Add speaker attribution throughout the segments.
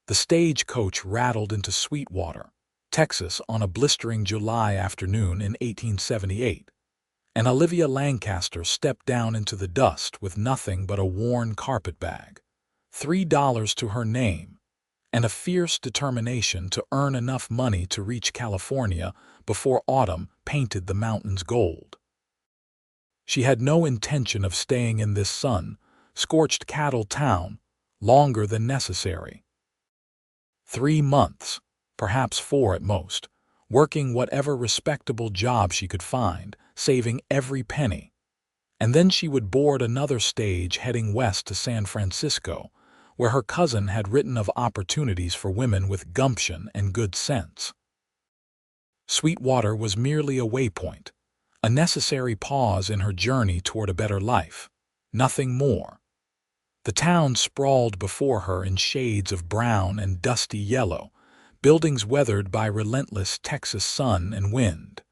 Speaker 1: The stagecoach rattled into Sweetwater, Texas on a blistering July afternoon in 1878, and Olivia Lancaster stepped down into the dust with nothing but a worn carpetbag, $3 to her name, and a fierce determination to earn enough money to reach California before autumn painted the mountains gold. She had no intention of staying in this sun-scorched cattle town longer than necessary. 3 months, perhaps 4 at most, working whatever respectable job she could find, saving every penny. And then she would board another stage heading west to San Francisco, where her cousin had written of opportunities for women with gumption and good sense. Sweetwater was merely a waypoint, a necessary pause in her journey toward a better life, nothing more. The town sprawled before her in shades of brown and dusty yellow, buildings weathered by relentless Texas sun and wind.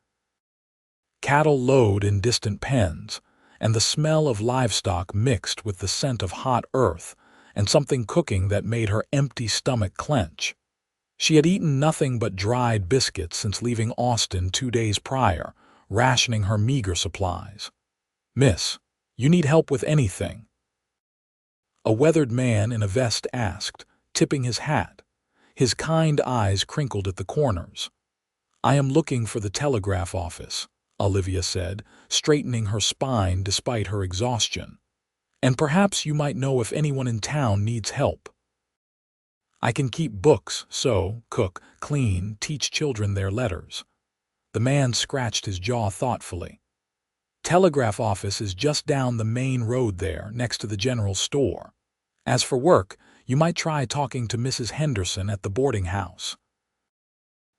Speaker 1: Cattle lowed in distant pens, and the smell of livestock mixed with the scent of hot earth and something cooking that made her empty stomach clench. She had eaten nothing but dried biscuits since leaving Austin 2 days prior, rationing her meager supplies. "Miss, you need help with anything?" A weathered man in a vest asked, tipping his hat. His kind eyes crinkled at the corners. "I am looking for the telegraph office," Olivia said, straightening her spine despite her exhaustion. "And perhaps you might know if anyone in town needs help." "I can keep books, sew, cook, clean, teach children their letters." The man scratched his jaw thoughtfully. "Telegraph office is just down the main road there, next to the general store. As for work, you might try talking to Mrs. Henderson at the boarding house.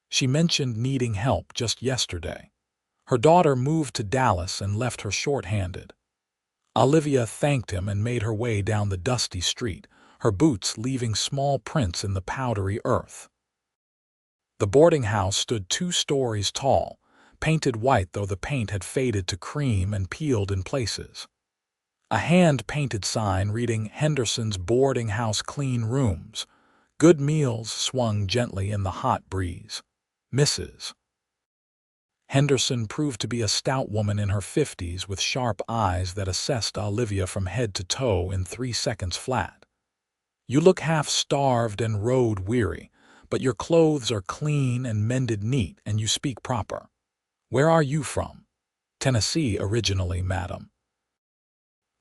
Speaker 1: She mentioned needing help just yesterday. Her daughter moved to Dallas and left her short-handed." Olivia thanked him and made her way down the dusty street, her boots leaving small prints in the powdery earth. The boarding house stood 2 stories tall, painted white though the paint had faded to cream and peeled in places. A hand-painted sign reading "Henderson's Boarding House Clean Rooms, Good Meals" swung gently in the hot breeze. Mrs. Henderson proved to be a stout woman in her 50s with sharp eyes that assessed Olivia from head to toe in 3 seconds flat. "You look half-starved and road-weary, but your clothes are clean and mended neat and you speak proper. Where are you from?" "Tennessee originally, madam."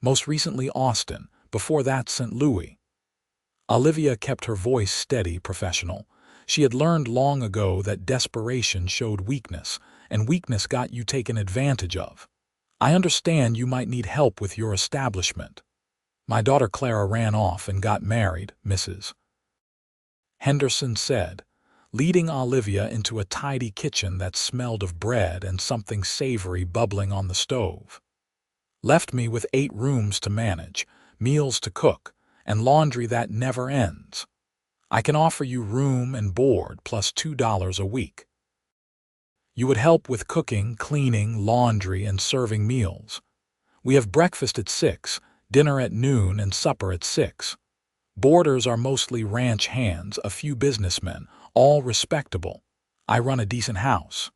Speaker 1: "Most recently Austin, before that St. Louis." Olivia kept her voice steady, professional. She had learned long ago that desperation showed weakness, and weakness got you taken advantage of. "I understand you might need help with your establishment." "My daughter Clara ran off and got married, Mrs. Henderson said, leading Olivia into a tidy kitchen that smelled of bread and something savory bubbling on the stove. "Left me with 8 rooms to manage, meals to cook, and laundry that never ends. I can offer you room and board plus $2 a week. You would help with cooking, cleaning, laundry, and serving meals. We have breakfast at 6, dinner at noon, and supper at 6. Boarders are mostly ranch hands, a few businessmen, all respectable. I run a decent house."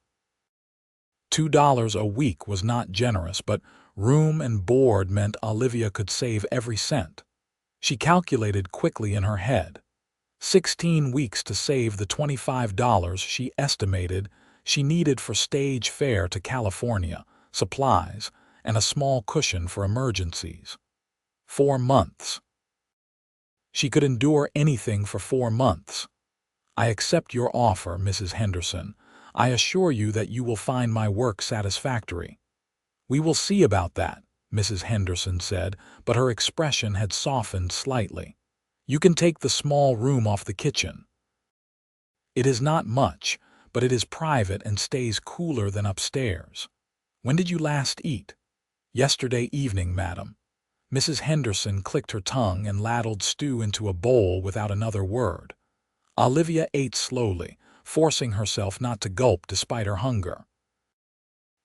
Speaker 1: $2 a week was not generous, but room and board meant Olivia could save every cent. She calculated quickly in her head. 16 weeks to save the $25 she estimated she needed for stage fare to California, supplies, and a small cushion for emergencies. 4 months. She could endure anything for 4 months. "I accept your offer, Mrs. Henderson. I assure you that you will find my work satisfactory." "We will see about that," Mrs. Henderson said, but her expression had softened slightly. "You can take the small room off the kitchen. It is not much, but it is private and stays cooler than upstairs. When did you last eat?" "Yesterday evening, madam." Mrs. Henderson clicked her tongue and ladled stew into a bowl without another word. Olivia ate slowly, forcing herself not to gulp despite her hunger.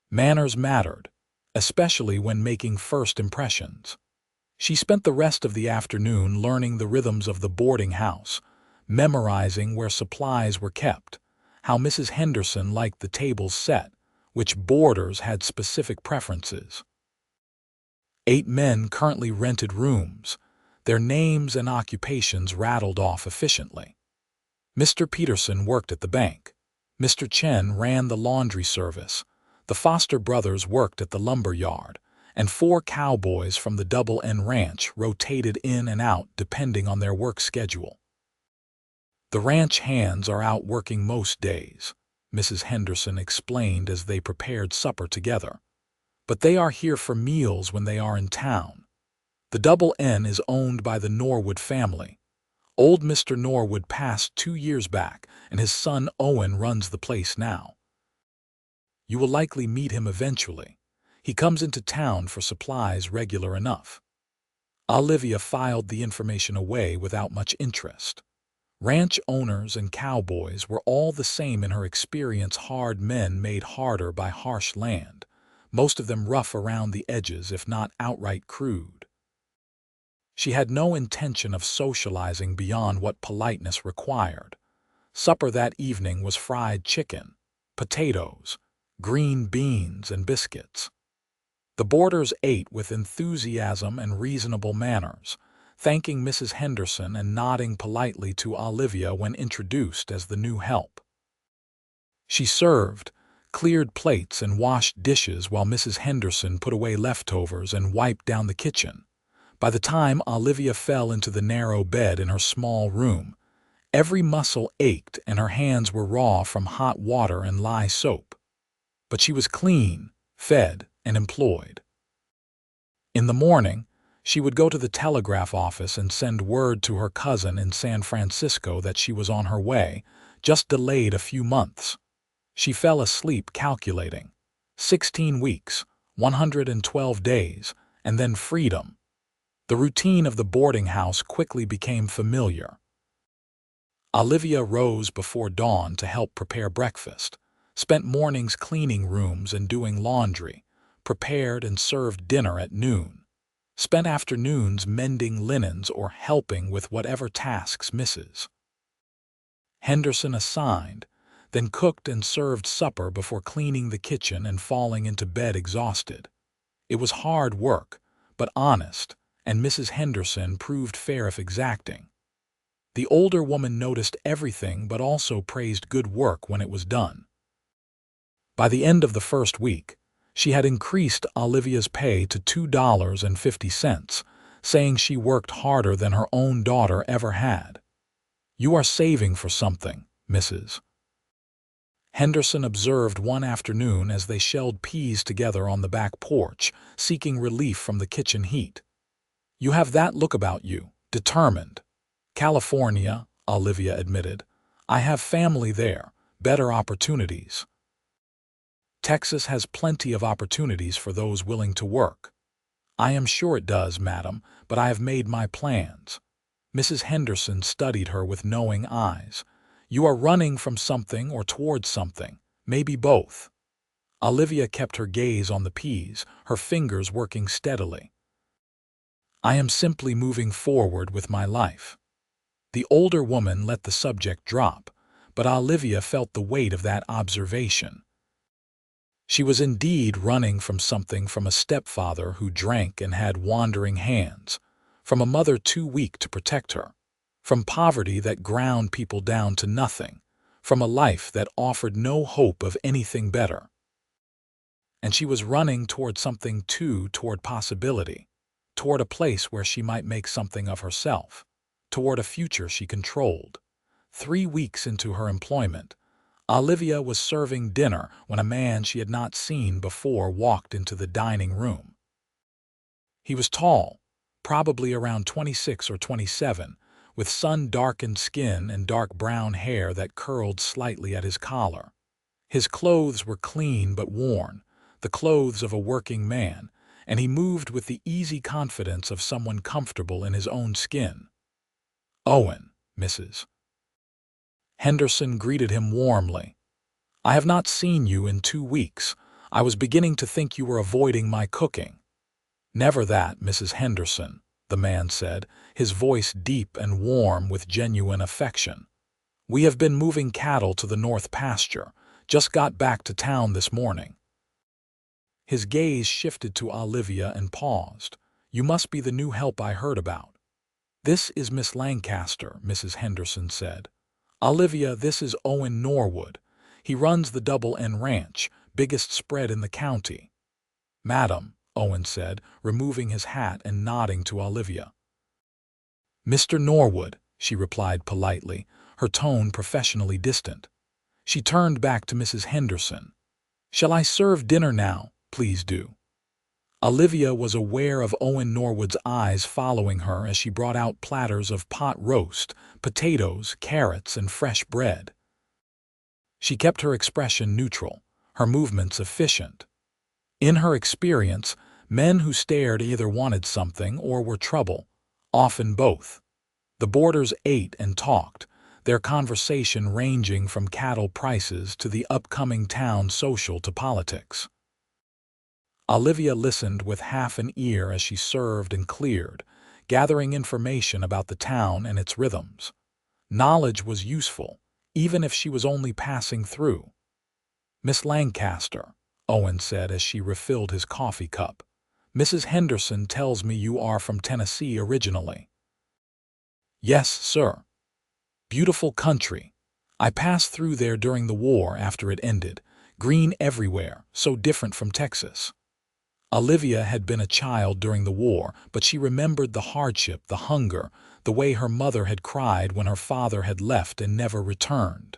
Speaker 1: Manners mattered, especially when making first impressions. She spent the rest of the afternoon learning the rhythms of the boarding house, memorizing where supplies were kept, how Mrs. Henderson liked the tables set, which boarders had specific preferences. 8 men currently rented rooms, their names and occupations rattled off efficiently. Mr. Peterson worked at the bank. Mr. Chen ran the laundry service. The Foster brothers worked at the lumber yard, and 4 cowboys from the Double N Ranch rotated in and out depending on their work schedule. The ranch hands are out working most days, Mrs. Henderson explained as they prepared supper together. But they are here for meals when they are in town. The Double N is owned by the Norwood family. Old Mr. Norwood passed 2 years back, and his son Owen runs the place now. You will likely meet him eventually. He comes into town for supplies regular enough. Olivia filed the information away without much interest. Ranch owners and cowboys were all the same in her experience, hard men made harder by harsh land, most of them rough around the edges if not outright crude. She had no intention of socializing beyond what politeness required. Supper that evening was fried chicken, potatoes, green beans, and biscuits. The boarders ate with enthusiasm and reasonable manners, thanking Mrs. Henderson and nodding politely to Olivia when introduced as the new help. She served, cleared plates, and washed dishes while Mrs. Henderson put away leftovers and wiped down the kitchen. By the time Olivia fell into the narrow bed in her small room, every muscle ached and her hands were raw from hot water and lye soap. But she was clean, fed, and employed. In the morning, she would go to the telegraph office and send word to her cousin in San Francisco that she was on her way, just delayed a few months. She fell asleep calculating. 16 weeks, 112 days, and then freedom. The routine of the boarding house quickly became familiar. Olivia rose before dawn to help prepare breakfast, spent mornings cleaning rooms and doing laundry, prepared and served dinner at noon, spent afternoons mending linens or helping with whatever tasks Mrs. Henderson assigned, then cooked and served supper before cleaning the kitchen and falling into bed exhausted. It was hard work, but honest, and Mrs. Henderson proved fair if exacting. The older woman noticed everything but also praised good work when it was done. By the end of the first week, she had increased Olivia's pay to $2.50, saying she worked harder than her own daughter ever had. "You are saving for something, Mrs. Henderson observed one afternoon as they shelled peas together on the back porch, seeking relief from the kitchen heat. "You have that look about you, determined." "California," Olivia admitted. "I have family there, better opportunities." "Texas has plenty of opportunities for those willing to work." "I am sure it does, madam, but I have made my plans." Mrs. Henderson studied her with knowing eyes. "You are running from something or towards something, maybe both." Olivia kept her gaze on the peas, her fingers working steadily. "I am simply moving forward with my life." The older woman let the subject drop, but Olivia felt the weight of that observation. She was indeed running from something, from a stepfather who drank and had wandering hands, from a mother too weak to protect her, from poverty that ground people down to nothing, from a life that offered no hope of anything better. And she was running toward something too, toward possibility, toward a place where she might make something of herself, toward a future she controlled. 3 weeks into her employment, Olivia was serving dinner when a man she had not seen before walked into the dining room. He was tall, probably around 26 or 27, with sun-darkened skin and dark brown hair that curled slightly at his collar. His clothes were clean but worn, the clothes of a working man, and he moved with the easy confidence of someone comfortable in his own skin. "Owen," Mrs. Henderson greeted him warmly. "I have not seen you in 2 weeks. I was beginning to think you were avoiding my cooking." "Never that, Mrs. Henderson," the man said, his voice deep and warm with genuine affection. "We have been moving cattle to the north pasture. Just got back to town this morning." His gaze shifted to Olivia and paused. "You must be the new help I heard about." "This is Miss Lancaster," Mrs. Henderson said. "Olivia, this is Owen Norwood. He runs the Double N Ranch, biggest spread in the county." "Madam," Owen said, removing his hat and nodding to Olivia. "Mr. Norwood," she replied politely, her tone professionally distant. She turned back to Mrs. Henderson. "Shall I serve dinner now? Please do." Olivia was aware of Owen Norwood's eyes following her as she brought out platters of pot roast, potatoes, carrots, and fresh bread. She kept her expression neutral, her movements efficient. In her experience, men who stared either wanted something or were trouble, often both. The boarders ate and talked, their conversation ranging from cattle prices to the upcoming town social to politics. Olivia listened with half an ear as she served and cleared, gathering information about the town and its rhythms. Knowledge was useful, even if she was only passing through. "Miss Lancaster," Owen said as she refilled his coffee cup, "Mrs. Henderson tells me you are from Tennessee originally." "Yes, sir. Beautiful country. I passed through there during the war after it ended. Green everywhere, so different from Texas." Olivia had been a child during the war, but she remembered the hardship, the hunger, the way her mother had cried when her father had left and never returned.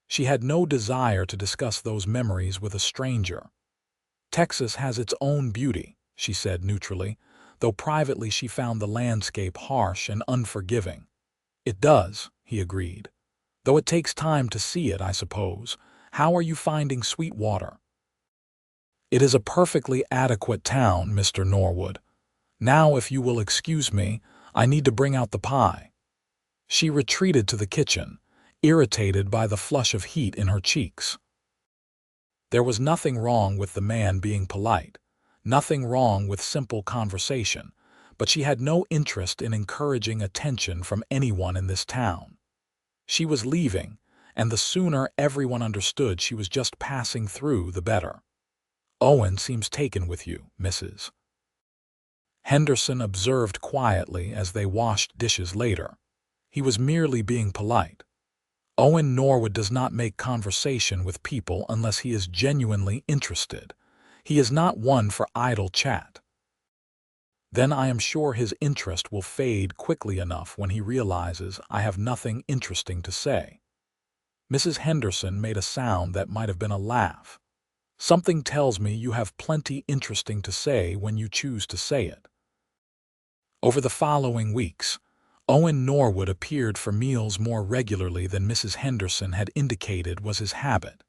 Speaker 1: She had no desire to discuss those memories with a stranger. "Texas has its own beauty," she said neutrally, though privately she found the landscape harsh and unforgiving. "It does," he agreed. "Though it takes time to see it, I suppose. How are you finding Sweetwater?" "It is a perfectly adequate town, Mr. Norwood. Now, if you will excuse me, I need to bring out the pie." She retreated to the kitchen, irritated by the flush of heat in her cheeks. There was nothing wrong with the man being polite, nothing wrong with simple conversation, but she had no interest in encouraging attention from anyone in this town. She was leaving, and the sooner everyone understood she was just passing through, the better. "Owen seems taken with you, Mrs. Henderson observed quietly as they washed dishes later. He was merely being polite. Owen Norwood does not make conversation with people unless he is genuinely interested. He is not one for idle chat. Then I am sure his interest will fade quickly enough when he realizes I have nothing interesting to say." Mrs. Henderson made a sound that might have been a laugh. "Something tells me you have plenty interesting to say when you choose to say it." Over the following weeks, Owen Norwood appeared for meals more regularly than Mrs. Henderson had indicated was his habit.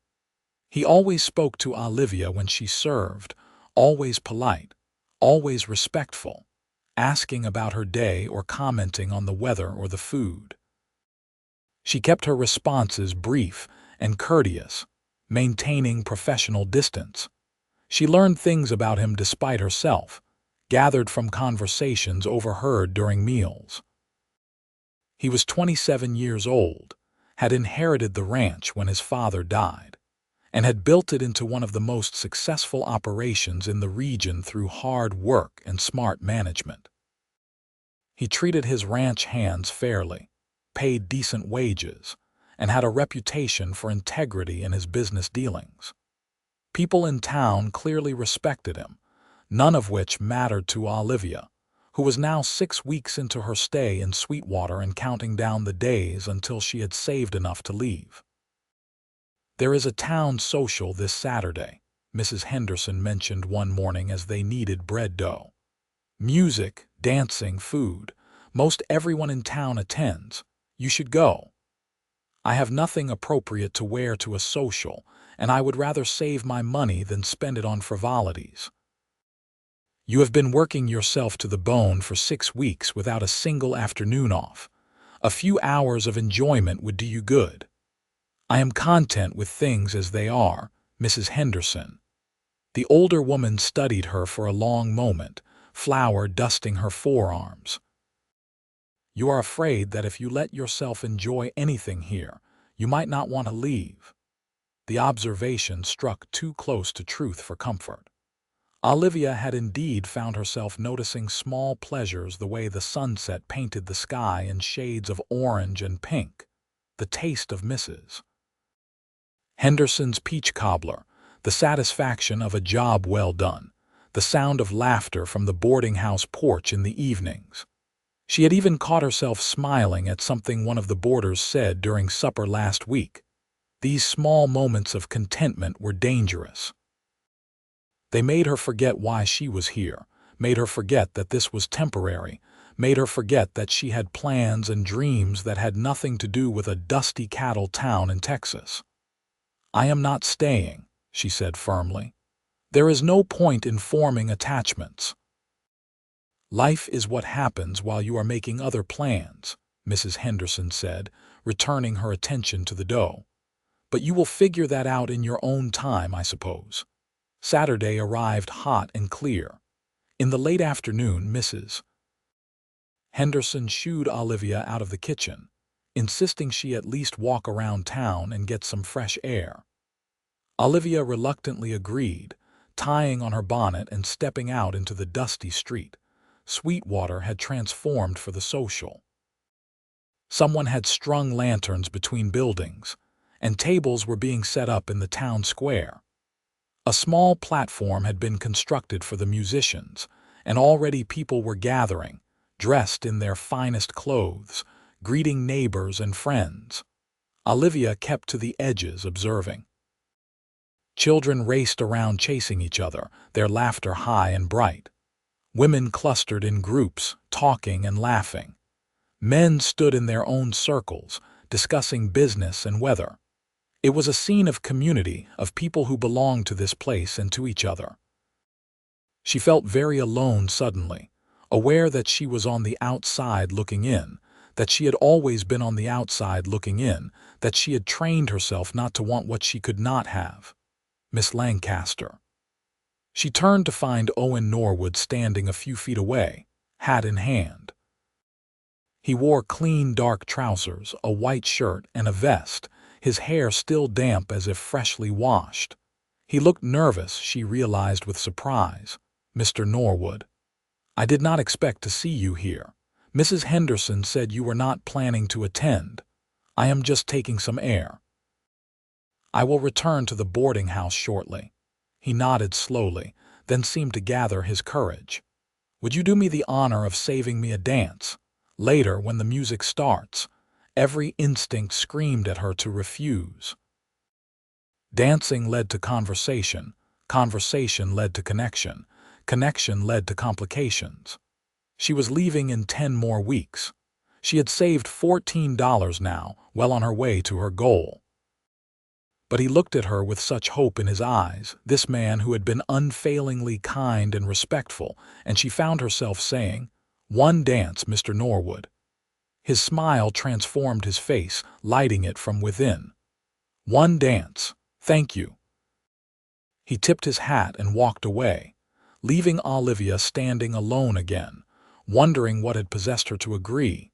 Speaker 1: He always spoke to Olivia when she served, always polite, always respectful, asking about her day or commenting on the weather or the food. She kept her responses brief and courteous, maintaining professional distance. She learned things about him despite herself, gathered from conversations overheard during meals. He was 27 years old, had inherited the ranch when his father died, and had built it into one of the most successful operations in the region through hard work and smart management. He treated his ranch hands fairly, paid decent wages, and had a reputation for integrity in his business dealings. People in town clearly respected him, none of which mattered to Olivia, who was now 6 weeks into her stay in Sweetwater and counting down the days until she had saved enough to leave. "There is a town social this Saturday," Mrs. Henderson mentioned one morning as they kneaded bread dough. "Music, dancing, food. Most everyone in town attends. You should go." "I have nothing appropriate to wear to a social, and I would rather save my money than spend it on frivolities." "You have been working yourself to the bone for 6 weeks without a single afternoon off. A few hours of enjoyment would do you good." "I am content with things as they are, Mrs. Henderson." The older woman studied her for a long moment, flour dusting her forearms. "You are afraid that if you let yourself enjoy anything here, you might not want to leave." The observation struck too close to truth for comfort. Olivia had indeed found herself noticing small pleasures, the way the sunset painted the sky in shades of orange and pink, the taste of Mrs. Henderson's peach cobbler, the satisfaction of a job well done, the sound of laughter from the boarding house porch in the evenings. She had even caught herself smiling at something one of the boarders said during supper last week. These small moments of contentment were dangerous. They made her forget why she was here, made her forget that this was temporary, made her forget that she had plans and dreams that had nothing to do with a dusty cattle town in Texas. "I am not staying," she said firmly. "There is no point in forming attachments." "Life is what happens while you are making other plans," Mrs. Henderson said, returning her attention to the dough. "But you will figure that out in your own time, I suppose." Saturday arrived hot and clear. In the late afternoon, Mrs. Henderson shooed Olivia out of the kitchen, insisting she at least walk around town and get some fresh air. Olivia reluctantly agreed, tying on her bonnet and stepping out into the dusty street. Sweetwater had transformed for the social. Someone had strung lanterns between buildings, and tables were being set up in the town square. A small platform had been constructed for the musicians, and already people were gathering, dressed in their finest clothes, greeting neighbors and friends. Olivia kept to the edges, observing. Children raced around chasing each other, their laughter high and bright. Women clustered in groups, talking and laughing. Men stood in their own circles, discussing business and weather. It was a scene of community, of people who belonged to this place and to each other. She felt very alone suddenly, aware that she was on the outside looking in, that she had always been on the outside looking in, that she had trained herself not to want what she could not have. Miss Lancaster. She turned to find Owen Norwood standing a few feet away, hat in hand. He wore clean dark trousers, a white shirt, and a vest, his hair still damp as if freshly washed. He looked nervous, she realized with surprise. "Mr. Norwood, I did not expect to see you here. Mrs. Henderson said you were not planning to attend. I am just taking some air. I will return to the boarding house shortly." He nodded slowly, then seemed to gather his courage. "Would you do me the honor of saving me a dance? Later, when the music starts." Every instinct screamed at her to refuse. Dancing led to conversation, conversation led to connection, connection led to complications. She was leaving in 10 more weeks. She had saved $14 now, well on her way to her goal. But he looked at her with such hope in his eyes, this man who had been unfailingly kind and respectful, and she found herself saying, "One dance, Mr. Norwood." His smile transformed his face, lighting it from within. "One dance, thank you." He tipped his hat and walked away, leaving Olivia standing alone again, wondering what had possessed her to agree.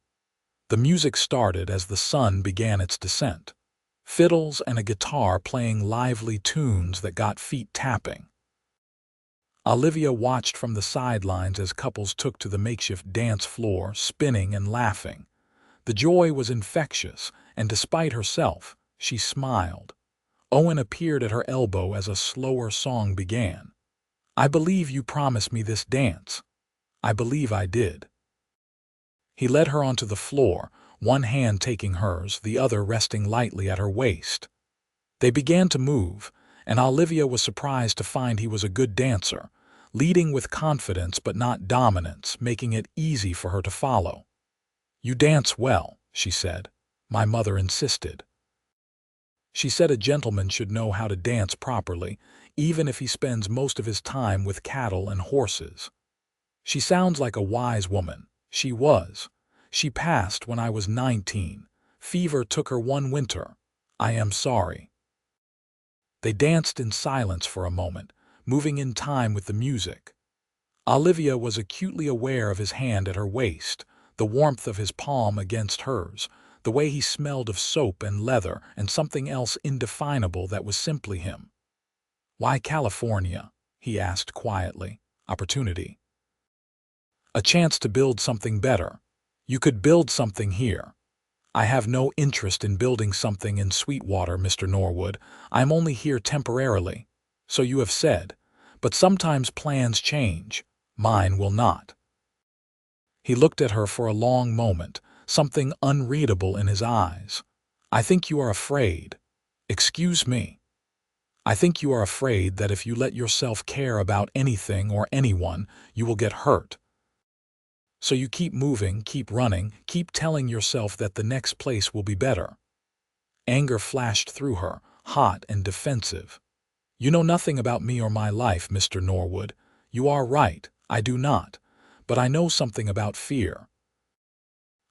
Speaker 1: The music started as the sun began its descent. Fiddles and a guitar playing lively tunes that got feet tapping. Olivia watched from the sidelines as couples took to the makeshift dance floor, spinning and laughing. The joy was infectious, and despite herself, she smiled. Owen appeared at her elbow as a slower song began. "I believe you promised me this dance." "I believe I did." He led her onto the floor, one hand taking hers, the other resting lightly at her waist. They began to move, and Olivia was surprised to find he was a good dancer, leading with confidence but not dominance, making it easy for her to follow. "You dance well," she said. "My mother insisted." She said a gentleman should know how to dance properly, even if he spends most of his time with cattle and horses. "She sounds like a wise woman." She was. "She passed when I was 19. Fever took her one winter. I am sorry." They danced in silence for a moment, moving in time with the music. Olivia was acutely aware of his hand at her waist, the warmth of his palm against hers, the way he smelled of soap and leather, and something else indefinable that was simply him. "Why California?" he asked quietly. "Opportunity. A chance to build something better. You could build something here." "I have no interest in building something in Sweetwater, Mr. Norwood. I'm only here temporarily." "So you have said. But sometimes plans change. Mine will not." He looked at her for a long moment, something unreadable in his eyes. "I think you are afraid." "Excuse me." "I think you are afraid that if you let yourself care about anything or anyone, you will get hurt. So you keep moving, keep running, keep telling yourself that the next place will be better." Anger flashed through her, hot and defensive. "You know nothing about me or my life, Mr. Norwood. You are right, I do not. But I know something about fear.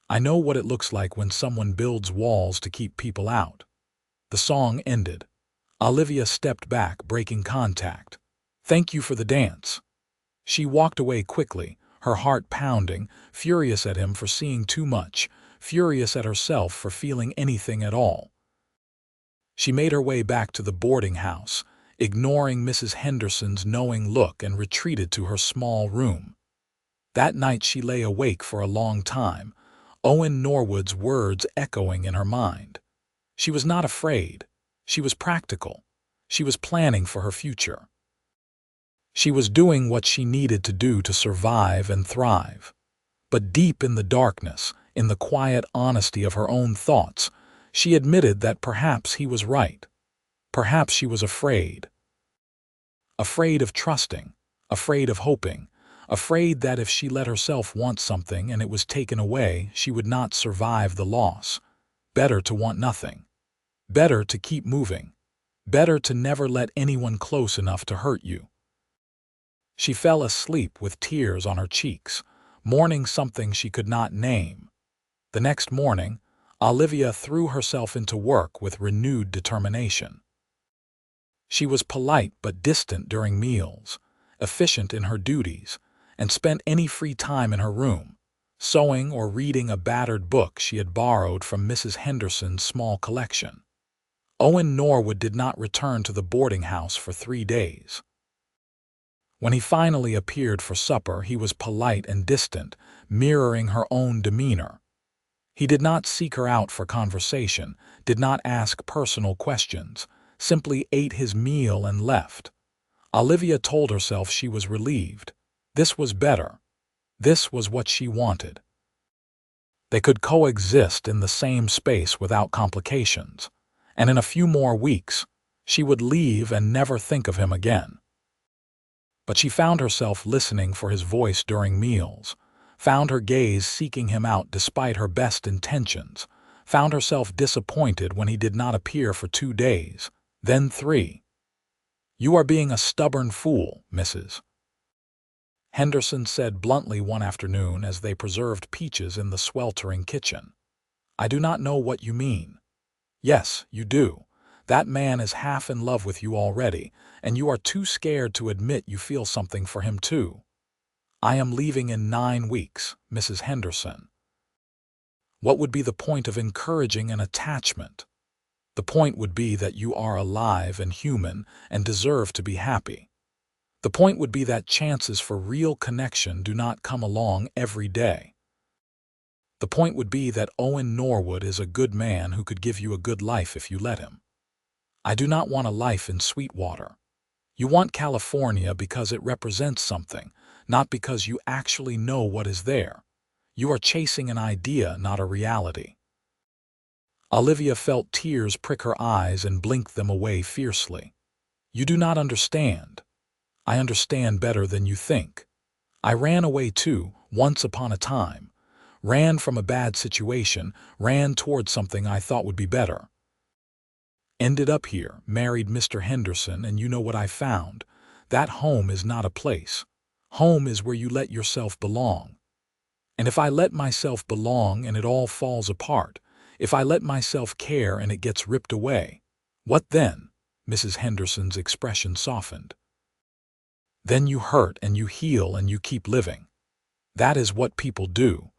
Speaker 1: I know what it looks like when someone builds walls to keep people out." The song ended. Olivia stepped back, breaking contact. "Thank you for the dance." She walked away quickly, her heart pounding, furious at him for seeing too much, furious at herself for feeling anything at all. She made her way back to the boarding house, ignoring Mrs. Henderson's knowing look, and retreated to her small room. That night she lay awake for a long time, Owen Norwood's words echoing in her mind. She was not afraid. She was practical. She was planning for her future. She was doing what she needed to do to survive and thrive. But deep in the darkness, in the quiet honesty of her own thoughts, she admitted that perhaps he was right. Perhaps she was afraid. Afraid of trusting, afraid of hoping, afraid that if she let herself want something and it was taken away, she would not survive the loss. Better to want nothing. Better to keep moving. Better to never let anyone close enough to hurt you. She fell asleep with tears on her cheeks, mourning something she could not name. The next morning, Olivia threw herself into work with renewed determination. She was polite but distant during meals, efficient in her duties, and spent any free time in her room, sewing or reading a battered book she had borrowed from Mrs. Henderson's small collection. Owen Norwood did not return to the boarding house for 3 days. When he finally appeared for supper, he was polite and distant, mirroring her own demeanor. He did not seek her out for conversation, did not ask personal questions, simply ate his meal and left. Olivia told herself she was relieved. This was better. This was what she wanted. They could coexist in the same space without complications, and in a few more weeks, she would leave and never think of him again. But she found herself listening for his voice during meals, found her gaze seeking him out despite her best intentions, found herself disappointed when he did not appear for 2 days, then 3. "You are being a stubborn fool, Mrs. Henderson said bluntly one afternoon as they preserved peaches in the sweltering kitchen. "I do not know what you mean." "Yes, you do. That man is half in love with you already, and you are too scared to admit you feel something for him too." "I am leaving in 9 weeks, Mrs. Henderson." What would be the point of encouraging an attachment? The point would be that you are alive and human and deserve to be happy. The point would be that chances for real connection do not come along every day. The point would be that Owen Norwood is a good man who could give you a good life if you let him. I do not want a life in Sweetwater. You want California because it represents something, not because you actually know what is there. You are chasing an idea, not a reality. Olivia felt tears prick her eyes and blinked them away fiercely. "You do not understand." "I understand better than you think. I ran away too, once upon a time. Ran from a bad situation, ran toward something I thought would be better. Ended up here, married Mr. Henderson, and you know what I found. That home is not a place. Home is where you let yourself belong. And if I let myself belong and it all falls apart, if I let myself care and it gets ripped away, what then?" Mrs. Henderson's expression softened. Then you hurt and you heal and you keep living. That is what people do.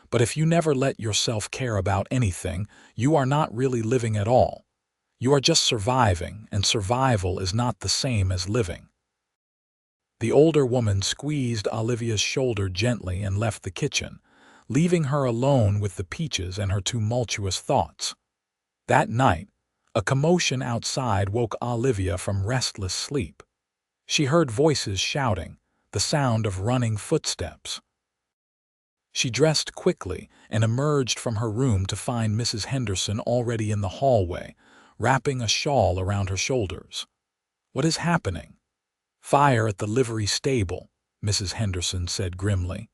Speaker 1: But if you never let yourself care about anything, you are not really living at all. You are just surviving, and survival is not the same as living. The older woman squeezed Olivia's shoulder gently and left the kitchen, leaving her alone with the peaches and her tumultuous thoughts. That night, a commotion outside woke Olivia from restless sleep. She heard voices shouting, the sound of running footsteps. She dressed quickly and emerged from her room to find Mrs. Henderson already in the hallway, wrapping a shawl around her shoulders. "What is happening?" "Fire at the livery stable," Mrs. Henderson said grimly.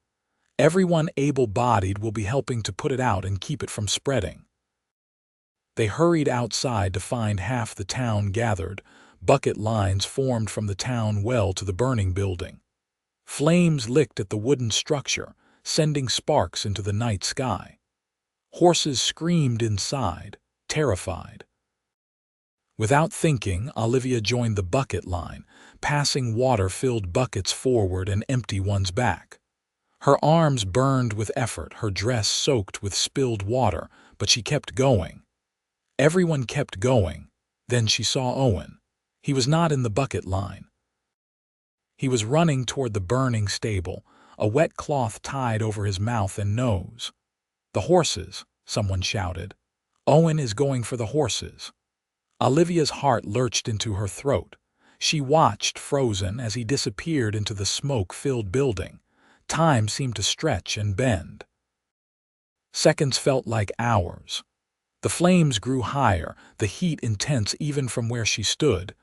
Speaker 1: "Everyone able-bodied will be helping to put it out and keep it from spreading." They hurried outside to find half the town gathered. Bucket lines formed from the town well to the burning building. Flames licked at the wooden structure, sending sparks into the night sky. Horses screamed inside, terrified. Without thinking, Olivia joined the bucket line, passing water-filled buckets forward and empty ones back. Her arms burned with effort, her dress soaked with spilled water, but she kept going. Everyone kept going. Then she saw Owen. He was not in the bucket line. He was running toward the burning stable, a wet cloth tied over his mouth and nose. "The horses," someone shouted. "Owen is going for the horses." Olivia's heart lurched into her throat. She watched, frozen, as he disappeared into the smoke-filled building. Time seemed to stretch and bend. Seconds felt like hours. The flames grew higher, the heat intense even from where she stood.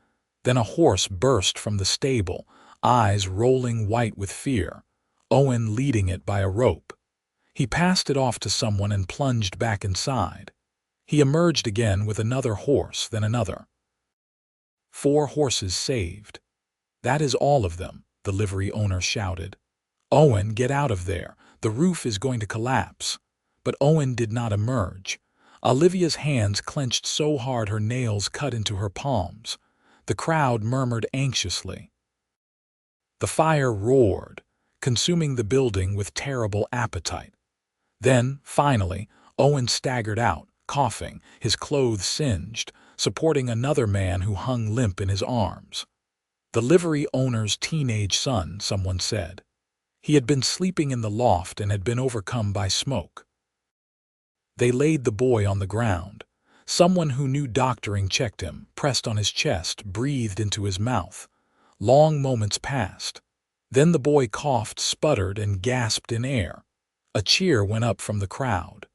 Speaker 1: Then a horse burst from the stable, eyes rolling white with fear, Owen leading it by a rope. He passed it off to someone and plunged back inside. He emerged again with another horse, then another. 4 horses saved. "That is all of them," the livery owner shouted. "Owen, get out of there. The roof is going to collapse." But Owen did not emerge. Olivia's hands clenched so hard her nails cut into her palms. The crowd murmured anxiously. The fire roared, consuming the building with terrible appetite. Then, finally, Owen staggered out, coughing, his clothes singed, supporting another man who hung limp in his arms. "The livery owner's teenage son," someone said. He had been sleeping in the loft and had been overcome by smoke. They laid the boy on the ground. Someone who knew doctoring checked him, pressed on his chest, breathed into his mouth. Long moments passed. Then the boy coughed, sputtered, and gasped in air. A cheer went up from the crowd.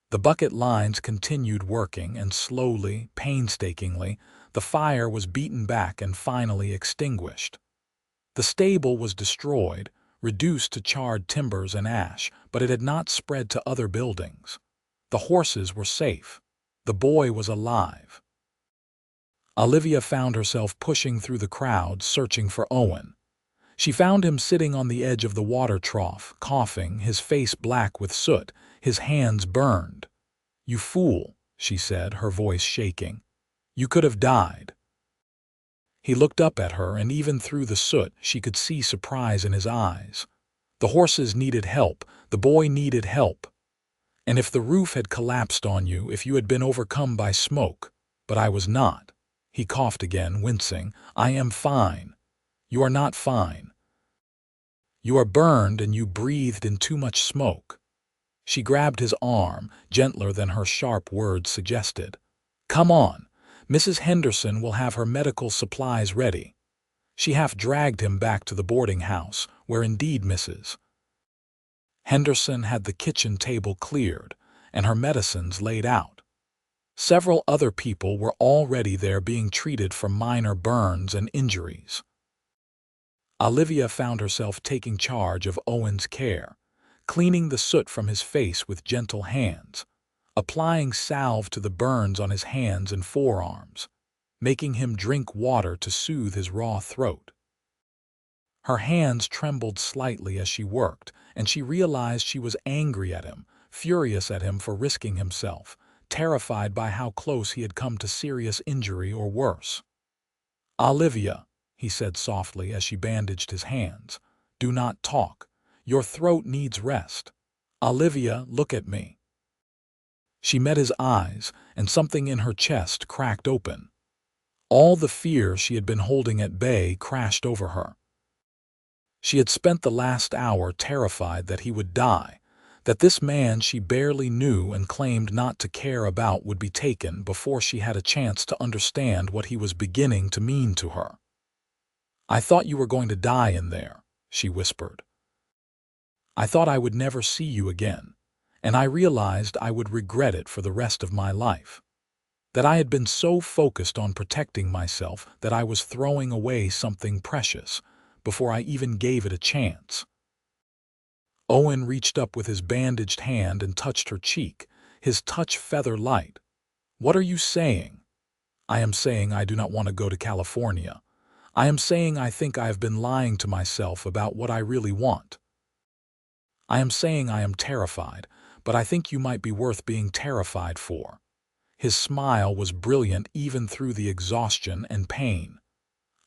Speaker 1: The bucket lines continued working, and slowly, painstakingly, the fire was beaten back and finally extinguished. The stable was destroyed, reduced to charred timbers and ash, but it had not spread to other buildings. The horses were safe. The boy was alive. Olivia found herself pushing through the crowd, searching for Owen. She found him sitting on the edge of the water trough, coughing, his face black with soot, his hands burned. "You fool," she said, her voice shaking. "You could have died." He looked up at her, and even through the soot she could see surprise in his eyes. The horses needed help. The boy needed help. "And if the roof had collapsed on you, if you had been overcome by smoke, but I was not." He coughed again, wincing. "I am fine." "You are not fine. You are burned and you breathed in too much smoke." She grabbed his arm, gentler than her sharp words suggested. "Come on. Mrs. Henderson will have her medical supplies ready." She half dragged him back to the boarding house, where indeed Mrs. Henderson had the kitchen table cleared, and her medicines laid out. Several other people were already there being treated for minor burns and injuries. Olivia found herself taking charge of Owen's care, cleaning the soot from his face with gentle hands, applying salve to the burns on his hands and forearms, making him drink water to soothe his raw throat. Her hands trembled slightly as she worked, and she realized she was angry at him, furious at him for risking himself, terrified by how close he had come to serious injury or worse. "Olivia," he said softly as she bandaged his hands. "Do not talk. Your throat needs rest. Olivia, look at me." She met his eyes, and something in her chest cracked open. All the fear she had been holding at bay crashed over her. She had spent the last hour terrified that he would die, that this man she barely knew and claimed not to care about would be taken before she had a chance to understand what he was beginning to mean to her. "I thought you were going to die in there," she whispered. "I thought I would never see you again, and I realized I would regret it for the rest of my life. That I had been so focused on protecting myself that I was throwing away something precious before I even gave it a chance." Owen reached up with his bandaged hand and touched her cheek, his touch feather-light. "What are you saying?" "I am saying I do not want to go to California. I am saying I think I have been lying to myself about what I really want. I am saying I am terrified, but I think you might be worth being terrified for." His smile was brilliant even through the exhaustion and pain.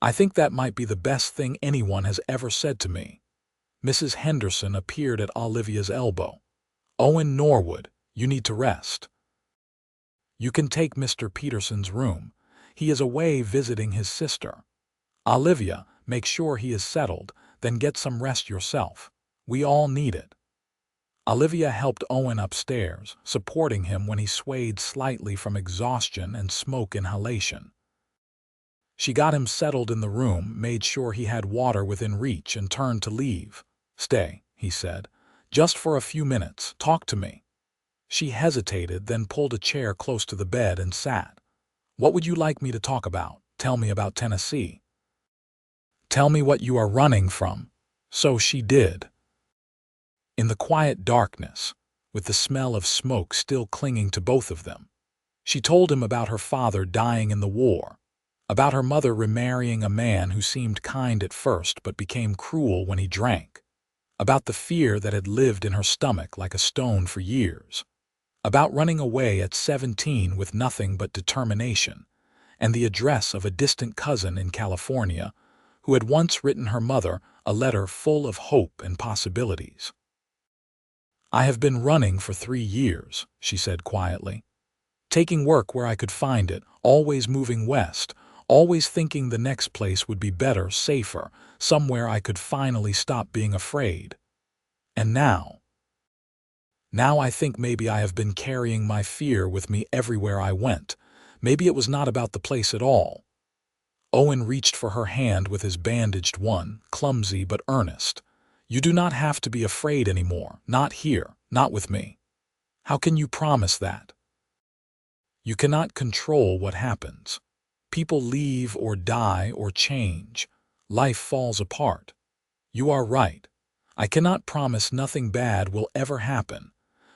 Speaker 1: "I think that might be the best thing anyone has ever said to me." Mrs. Henderson appeared at Olivia's elbow. "Owen Norwood, you need to rest. You can take Mr. Peterson's room. He is away visiting his sister. Olivia, make sure he is settled, then get some rest yourself. We all need it." Olivia helped Owen upstairs, supporting him when he swayed slightly from exhaustion and smoke inhalation. She got him settled in the room, made sure he had water within reach, and turned to leave. "Stay," he said. "Just for a few minutes. Talk to me." She hesitated, then pulled a chair close to the bed and sat. "What would you like me to talk about? Tell me about Tennessee. Tell me what you are running from." So she did. In the quiet darkness, with the smell of smoke still clinging to both of them, she told him about her father dying in the war, about her mother remarrying a man who seemed kind at first but became cruel when he drank, about the fear that had lived in her stomach like a stone for years, about running away at 17 with nothing but determination, and the address of a distant cousin in California who had once written her mother a letter full of hope and possibilities. "I have been running for 3 years," she said quietly, "taking work where I could find it, always moving west, always thinking the next place would be better, safer, somewhere I could finally stop being afraid. And now I think maybe I have been carrying my fear with me everywhere I went. Maybe it was not about the place at all." Owen reached for her hand with his bandaged one, clumsy but earnest. "You do not have to be afraid anymore, not here, not with me." "How can you promise that?" "You cannot control what happens. People leave or die or change. Life falls apart. You are right. I cannot promise nothing bad will ever happen,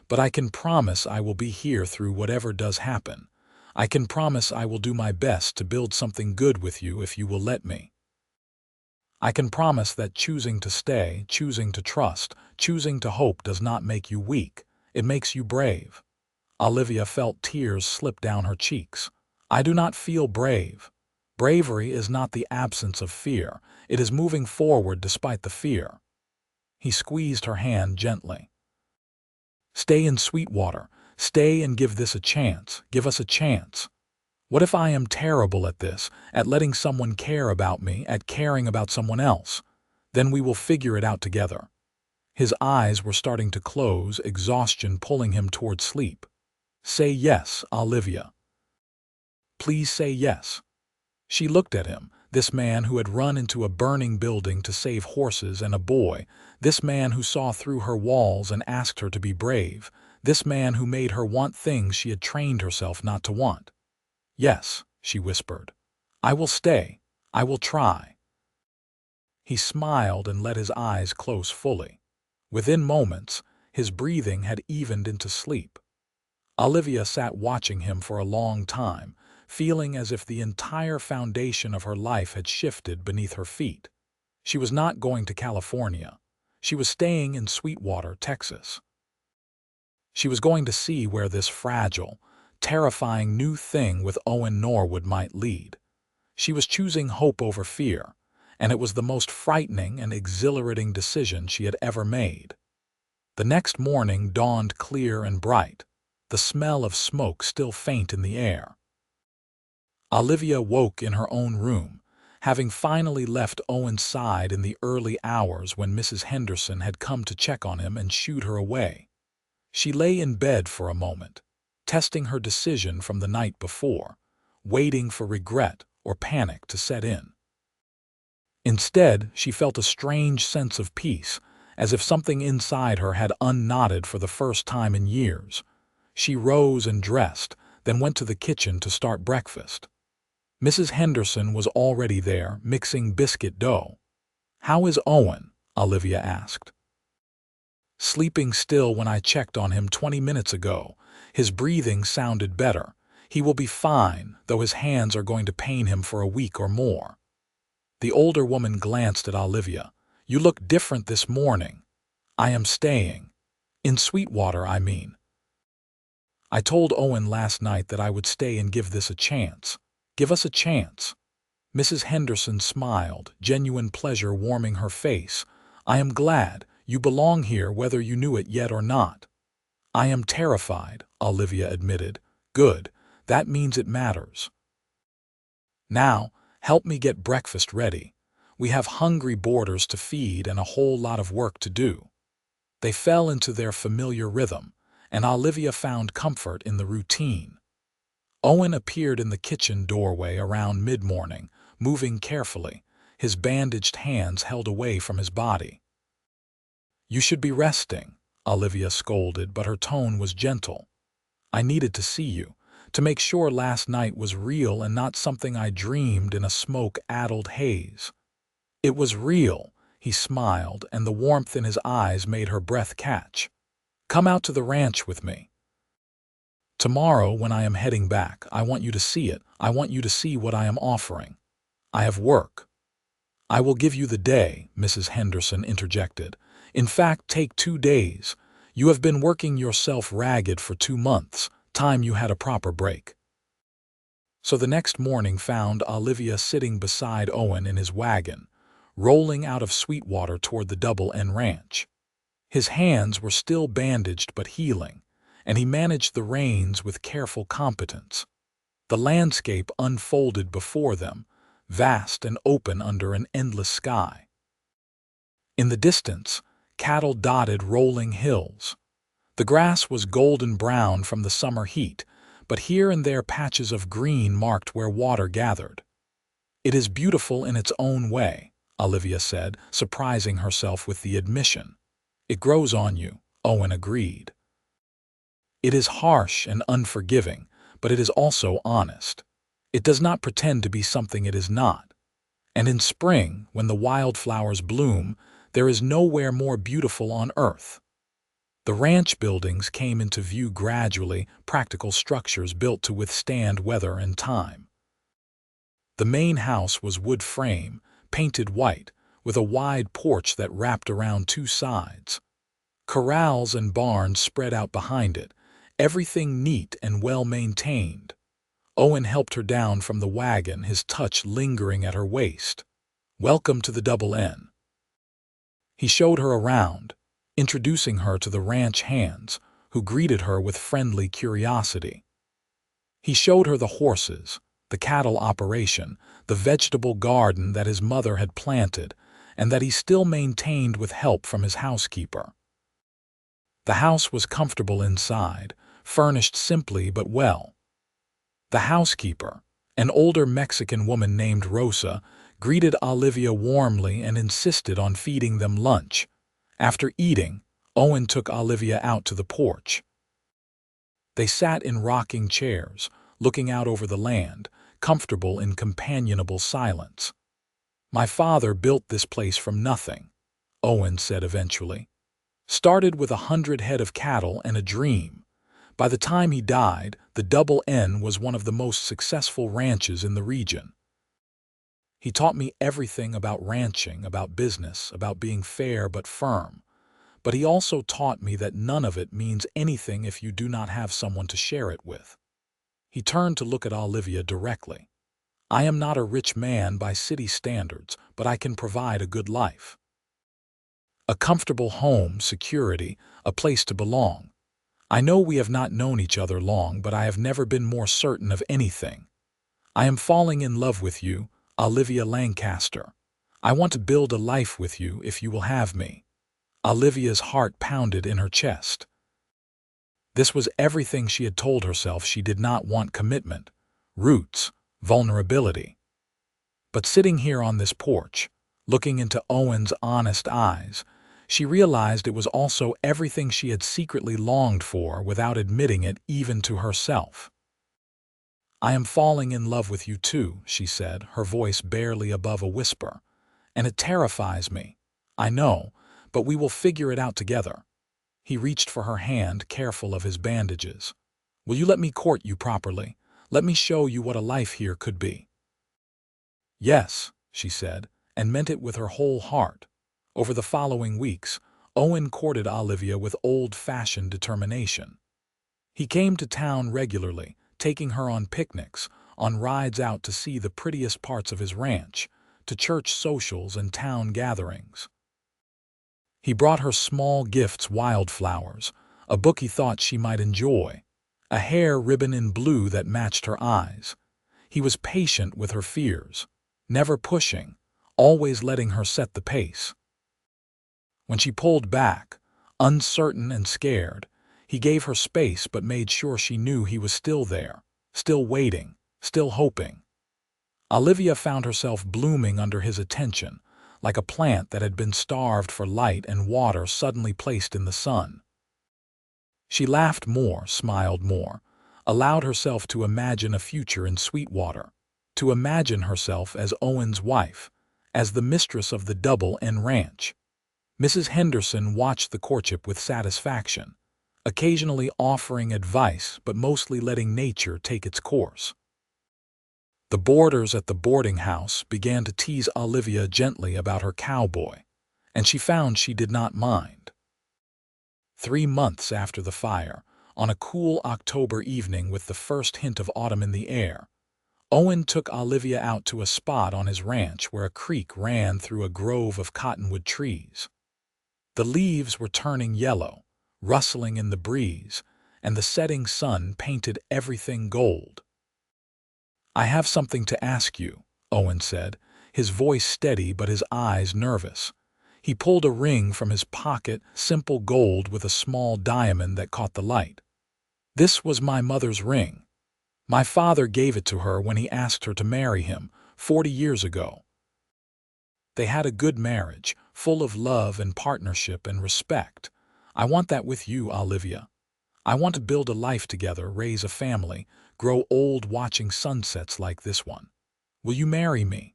Speaker 1: but I can promise I will be here through whatever does happen. I can promise I will do my best to build something good with you if you will let me. I can promise that choosing to stay, choosing to trust, choosing to hope does not make you weak. It makes you brave." Olivia felt tears slip down her cheeks. "I do not feel brave. Bravery is not the absence of fear. It is moving forward despite the fear." He squeezed her hand gently. "Stay in Sweetwater. Stay and give this a chance. Give us a chance. What if I am terrible at this, at letting someone care about me, at caring about someone else? Then we will figure it out together." His eyes were starting to close, exhaustion pulling him toward sleep. "Say yes, Olivia. Please say yes." She looked at him, this man who had run into a burning building to save horses and a boy, this man who saw through her walls and asked her to be brave, this man who made her want things she had trained herself not to want. "Yes," she whispered. "I will stay. I will try." He smiled and let his eyes close fully. Within moments, his breathing had evened into sleep. Olivia sat watching him for a long time, feeling as if the entire foundation of her life had shifted beneath her feet. She was not going to California. She was staying in Sweetwater, Texas. She was going to see where this fragile, terrifying new thing with Owen Norwood might lead. She was choosing hope over fear, and it was the most frightening and exhilarating decision she had ever made. The next morning dawned clear and bright, the smell of smoke still faint in the air. Olivia woke in her own room, having finally left Owen's side in the early hours when Mrs. Henderson had come to check on him and shooed her away. She lay in bed for a moment, testing her decision from the night before, waiting for regret or panic to set in. Instead, she felt a strange sense of peace, as if something inside her had unknotted for the first time in years. She rose and dressed, then went to the kitchen to start breakfast. Mrs. Henderson was already there, mixing biscuit dough. "How is Owen?" Olivia asked. "Sleeping still when I checked on him 20 minutes ago. His breathing sounded better. He will be fine, though his hands are going to pain him for a week or more." The older woman glanced at Olivia. "You look different this morning." "I am staying. In Sweetwater, I mean. I told Owen last night that I would stay and give this a chance." "Give us a chance." Mrs. Henderson smiled, genuine pleasure warming her face. "I am glad. You belong here whether you knew it yet or not." "I am terrified," Olivia admitted. "Good. That means it matters. Now, help me get breakfast ready. We have hungry boarders to feed and a whole lot of work to do." They fell into their familiar rhythm, and Olivia found comfort in the routine. Owen appeared in the kitchen doorway around mid-morning, moving carefully, his bandaged hands held away from his body. "You should be resting," Olivia scolded, but her tone was gentle. "I needed to see you, to make sure last night was real and not something I dreamed in a smoke-addled haze." "It was real," he smiled, and the warmth in his eyes made her breath catch. "Come out to the ranch with me. Tomorrow, when I am heading back, I want you to see it. I want you to see what I am offering. I have work." "I will give you the day," Mrs. Henderson interjected. "In fact, take 2 days. You have been working yourself ragged for 2 months. Time you had a proper break." So the next morning found Olivia sitting beside Owen in his wagon, rolling out of Sweetwater toward the Double N Ranch. His hands were still bandaged but healing, and he managed the reins with careful competence. The landscape unfolded before them, vast and open under an endless sky. In the distance, cattle dotted rolling hills. The grass was golden brown from the summer heat, but here and there patches of green marked where water gathered. "It is beautiful in its own way," Olivia said, surprising herself with the admission. "It grows on you," Owen agreed. "It is harsh and unforgiving, but it is also honest. It does not pretend to be something it is not. And in spring, when the wildflowers bloom, there is nowhere more beautiful on earth." The ranch buildings came into view gradually, practical structures built to withstand weather and time. The main house was wood frame, painted white, with a wide porch that wrapped around 2 sides. Corrals and barns spread out behind it, everything neat and well-maintained. Owen helped her down from the wagon, his touch lingering at her waist. "Welcome to the Double N." He showed her around, introducing her to the ranch hands, who greeted her with friendly curiosity. He showed her the horses, the cattle operation, the vegetable garden that his mother had planted, and that he still maintained with help from his housekeeper. The house was comfortable inside, furnished simply but well. The housekeeper, an older Mexican woman named Rosa, greeted Olivia warmly and insisted on feeding them lunch. After eating, Owen took Olivia out to the porch. They sat in rocking chairs, looking out over the land, comfortable in companionable silence. "My father built this place from nothing," Owen said eventually. "Started with 100 head of cattle and a dream. By the time he died, the Double N was one of the most successful ranches in the region. He taught me everything about ranching, about business, about being fair but firm. But he also taught me that none of it means anything if you do not have someone to share it with." He turned to look at Olivia directly. I am not a rich man by city standards, but I can provide a good life. A comfortable home, security, a place to belong. I know we have not known each other long, but I have never been more certain of anything. I am falling in love with you, Olivia Lancaster. I want to build a life with you if you will have me." Olivia's heart pounded in her chest. This was everything she had told herself. She did not want commitment, roots, vulnerability. But sitting here on this porch, looking into Owen's honest eyes, she realized it was also everything she had secretly longed for without admitting it even to herself. "I am falling in love with you too," she said, her voice barely above a whisper. "And it terrifies me. I know, but we will figure it out together." He reached for her hand, careful of his bandages. "Will you let me court you properly? Let me show you what a life here could be." "Yes," she said, and meant it with her whole heart. Over the following weeks, Owen courted Olivia with old-fashioned determination. He came to town regularly, taking her on picnics, on rides out to see the prettiest parts of his ranch, to church socials and town gatherings. He brought her small gifts, wildflowers, a book he thought she might enjoy, a hair ribbon in blue that matched her eyes. He was patient with her fears, never pushing, always letting her set the pace. When she pulled back, uncertain and scared, he gave her space but made sure she knew he was still there, still waiting, still hoping. Olivia found herself blooming under his attention, like a plant that had been starved for light and water suddenly placed in the sun. She laughed more, smiled more, allowed herself to imagine a future in Sweetwater, to imagine herself as Owen's wife, as the mistress of the Double N Ranch. Mrs. Henderson watched the courtship with satisfaction, occasionally offering advice but mostly letting nature take its course. The boarders at the boarding house began to tease Olivia gently about her cowboy, and she found she did not mind. 3 months after the fire, on a cool October evening with the first hint of autumn in the air, Owen took Olivia out to a spot on his ranch where a creek ran through a grove of cottonwood trees. The leaves were turning yellow, rustling in the breeze, and the setting sun painted everything gold. "I have something to ask you," Owen said, his voice steady but his eyes nervous. He pulled a ring from his pocket, simple gold with a small diamond that caught the light. "This was my mother's ring. My father gave it to her when he asked her to marry him 40 years ago. They had a good marriage, full of love and partnership and respect. I want that with you, Olivia. I want to build a life together, raise a family, grow old watching sunsets like this one. Will you marry me?"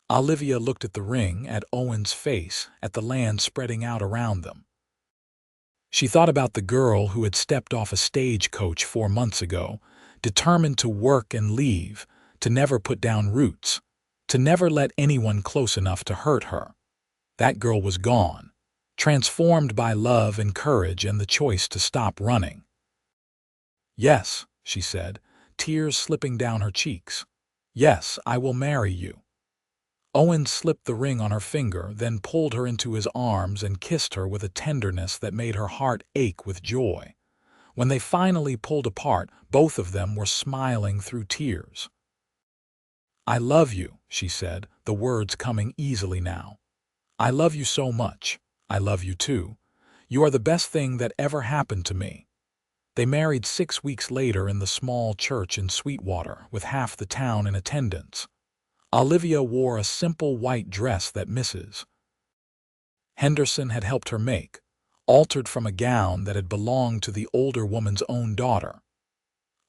Speaker 1: Olivia looked at the ring, at Owen's face, at the land spreading out around them. She thought about the girl who had stepped off a stagecoach 4 months ago, determined to work and leave, to never put down roots, to never let anyone close enough to hurt her. That girl was gone, transformed by love and courage and the choice to stop running. "Yes," she said, tears slipping down her cheeks. "Yes, I will marry you." Owen slipped the ring on her finger, then pulled her into his arms and kissed her with a tenderness that made her heart ache with joy. When they finally pulled apart, both of them were smiling through tears. "I love you," she said, the words coming easily now. "I love you so much. I love you too. You are the best thing that ever happened to me." They married 6 weeks later in the small church in Sweetwater, with half the town in attendance. Olivia wore a simple white dress that Mrs. Henderson had helped her make, altered from a gown that had belonged to the older woman's own daughter.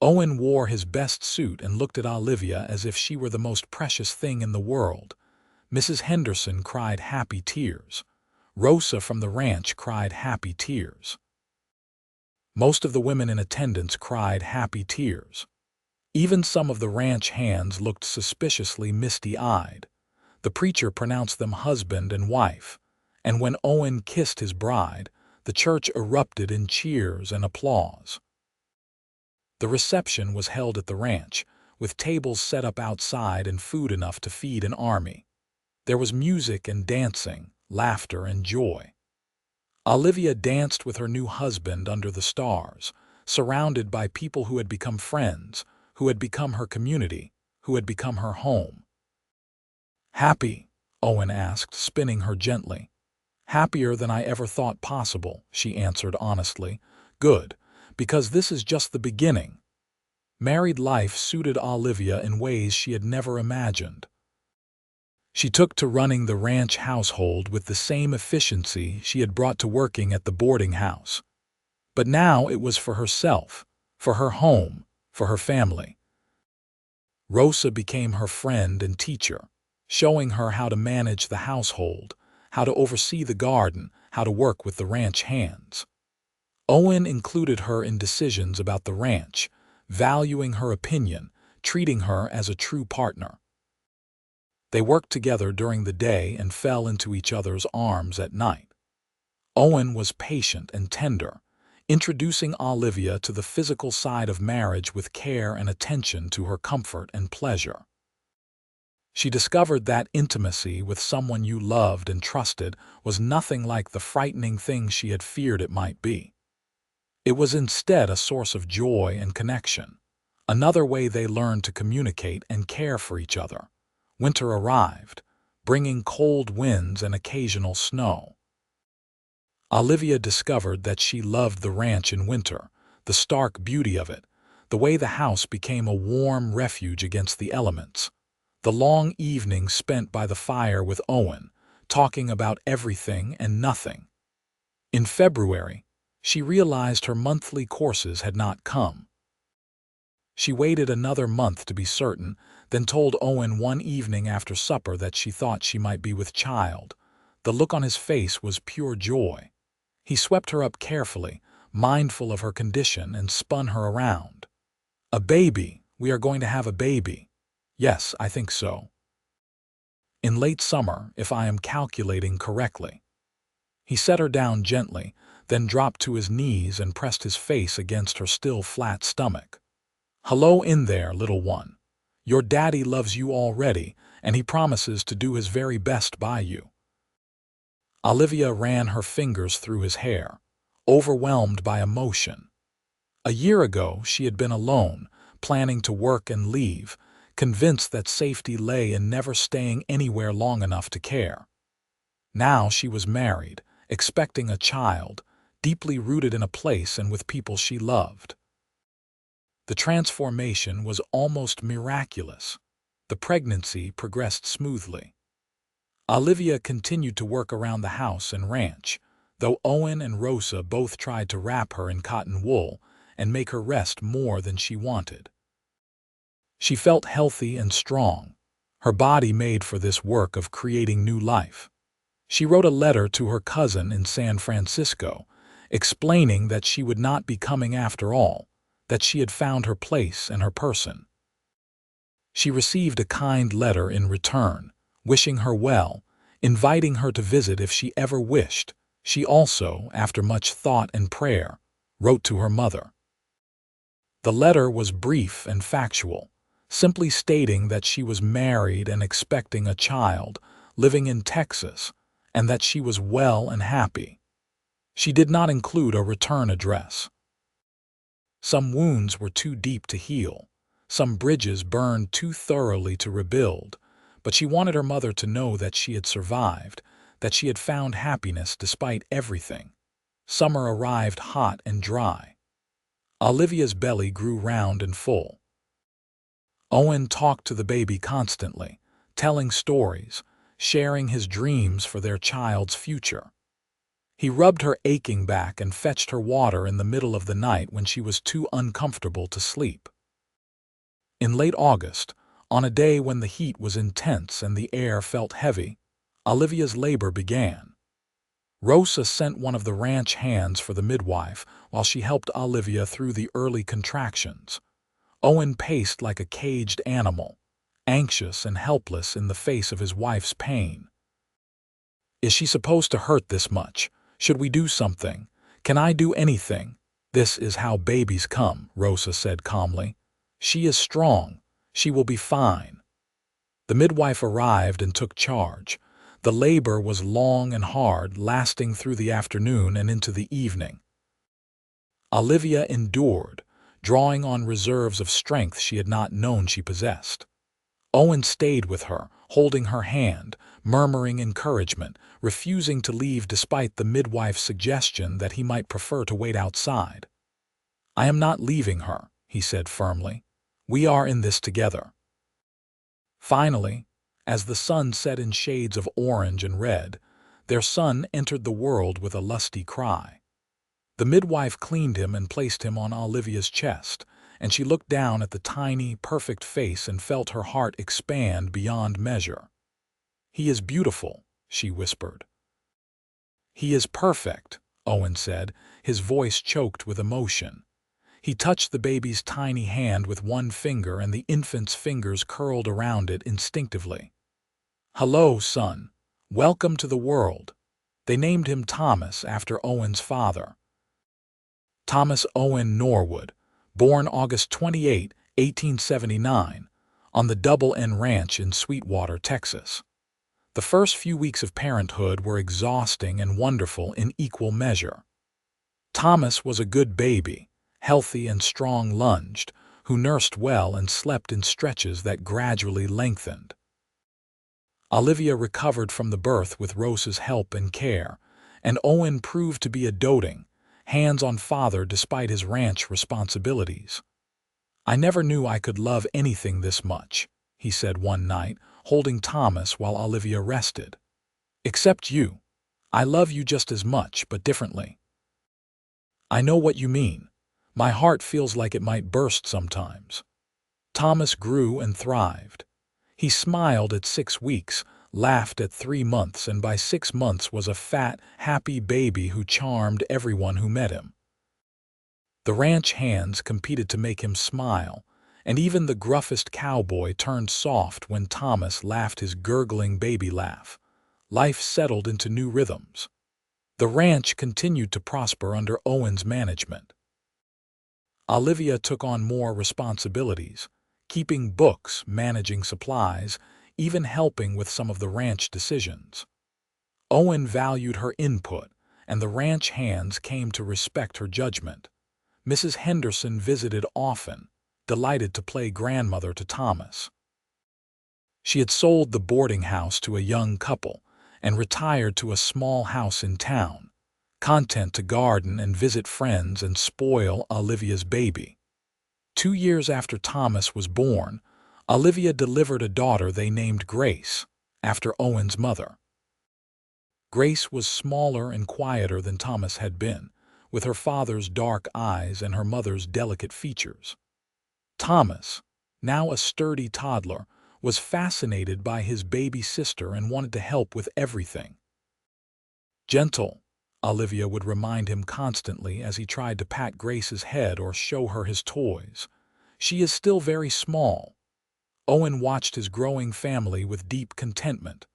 Speaker 1: Owen wore his best suit and looked at Olivia as if she were the most precious thing in the world. Mrs. Henderson cried happy tears. Rosa from the ranch cried happy tears. Most of the women in attendance cried happy tears. Even some of the ranch hands looked suspiciously misty-eyed. The preacher pronounced them husband and wife, and when Owen kissed his bride, the church erupted in cheers and applause. The reception was held at the ranch, with tables set up outside and food enough to feed an army. There was music and dancing, laughter and joy. Olivia danced with her new husband under the stars, surrounded by people who had become friends, who had become her community, who had become her home. "Happy?" Owen asked, spinning her gently. "Happier than I ever thought possible," she answered honestly. "Good, because this is just the beginning." Married life suited Olivia in ways she had never imagined. She took to running the ranch household with the same efficiency she had brought to working at the boarding house. But now it was for herself, for her home, for her family. Rosa became her friend and teacher, showing her how to manage the household, how to oversee the garden, how to work with the ranch hands. Owen included her in decisions about the ranch, valuing her opinion, treating her as a true partner. They worked together during the day and fell into each other's arms at night. Owen was patient and tender, introducing Olivia to the physical side of marriage with care and attention to her comfort and pleasure. She discovered that intimacy with someone you loved and trusted was nothing like the frightening thing she had feared it might be. It was instead a source of joy and connection, another way they learned to communicate and care for each other. Winter arrived, bringing cold winds and occasional snow. Olivia discovered that she loved the ranch in winter, the stark beauty of it, the way the house became a warm refuge against the elements. The long evenings spent by the fire with Owen, talking about everything and nothing. In February, she realized her monthly courses had not come. She waited another month to be certain, then told Owen one evening after supper that she thought she might be with child. The look on his face was pure joy. He swept her up carefully, mindful of her condition, and spun her around. "A baby. We are going to have a baby." "Yes, I think so. In late summer, if I am calculating correctly." He set her down gently, then dropped to his knees and pressed his face against her still flat stomach. "Hello in there, little one. Your daddy loves you already, and he promises to do his very best by you." Olivia ran her fingers through his hair, overwhelmed by emotion. A year ago, she had been alone, planning to work and leave, convinced that safety lay in never staying anywhere long enough to care. Now she was married, expecting a child, deeply rooted in a place and with people she loved. The transformation was almost miraculous. The pregnancy progressed smoothly. Olivia continued to work around the house and ranch, though Owen and Rosa both tried to wrap her in cotton wool and make her rest more than she wanted. She felt healthy and strong, her body made for this work of creating new life. She wrote a letter to her cousin in San Francisco, explaining that she would not be coming after all, that she had found her place and her person. She received a kind letter in return, wishing her well, inviting her to visit if she ever wished. She also, after much thought and prayer, wrote to her mother. The letter was brief and factual, simply stating that she was married and expecting a child, living in Texas, and that she was well and happy. She did not include a return address. Some wounds were too deep to heal, some bridges burned too thoroughly to rebuild, but she wanted her mother to know that she had survived, that she had found happiness despite everything. Summer arrived hot and dry. Olivia's belly grew round and full. Owen talked to the baby constantly, telling stories, sharing his dreams for their child's future. He rubbed her aching back and fetched her water in the middle of the night when she was too uncomfortable to sleep. In late August, on a day when the heat was intense and the air felt heavy, Olivia's labor began. Rosa sent one of the ranch hands for the midwife while she helped Olivia through the early contractions. Owen paced like a caged animal, anxious and helpless in the face of his wife's pain. "Is she supposed to hurt this much? Should we do something? Can I do anything?" "This is how babies come," Rosa said calmly. "She is strong. She will be fine." The midwife arrived and took charge. The labor was long and hard, lasting through the afternoon and into the evening. Olivia endured, drawing on reserves of strength she had not known she possessed. Owen stayed with her, holding her hand, murmuring encouragement, refusing to leave despite the midwife's suggestion that he might prefer to wait outside. "I am not leaving her," he said firmly. "We are in this together." Finally, as the sun set in shades of orange and red, their son entered the world with a lusty cry. The midwife cleaned him and placed him on Olivia's chest, and she looked down at the tiny, perfect face and felt her heart expand beyond measure. "He is beautiful," she whispered. "He is perfect," Owen said, his voice choked with emotion. He touched the baby's tiny hand with one finger, and the infant's fingers curled around it instinctively. "Hello, son. Welcome to the world." They named him Thomas after Owen's father. Thomas Owen Norwood, born August 28, 1879, on the Double N Ranch in Sweetwater, Texas. The first few weeks of parenthood were exhausting and wonderful in equal measure. Thomas was a good baby, healthy and strong-lunged, who nursed well and slept in stretches that gradually lengthened. Olivia recovered from the birth with Rose's help and care, and Owen proved to be a doting, hands-on father despite his ranch responsibilities. "I never knew I could love anything this much," he said one night, holding Thomas while Olivia rested. "Except you. I love you just as much, but differently." "I know what you mean. My heart feels like it might burst sometimes." Thomas grew and thrived. He smiled at 6 weeks, laughed at 3 months, and by 6 months was a fat, happy baby who charmed everyone who met him. The ranch hands competed to make him smile, and even the gruffest cowboy turned soft when Thomas laughed his gurgling baby laugh. Life settled into new rhythms. The ranch continued to prosper under Owen's management. Olivia took on more responsibilities, keeping books, managing supplies, even helping with some of the ranch decisions. Owen valued her input, and the ranch hands came to respect her judgment. Mrs. Henderson visited often, delighted to play grandmother to Thomas. She had sold the boarding house to a young couple and retired to a small house in town, content to garden and visit friends and spoil Olivia's baby. 2 years after Thomas was born, Olivia delivered a daughter they named Grace, after Owen's mother. Grace was smaller and quieter than Thomas had been, with her father's dark eyes and her mother's delicate features. Thomas, now a sturdy toddler, was fascinated by his baby sister and wanted to help with everything. "Gentle," Olivia would remind him constantly as he tried to pat Grace's head or show her his toys. "She is still very small." Owen watched his growing family with deep contentment.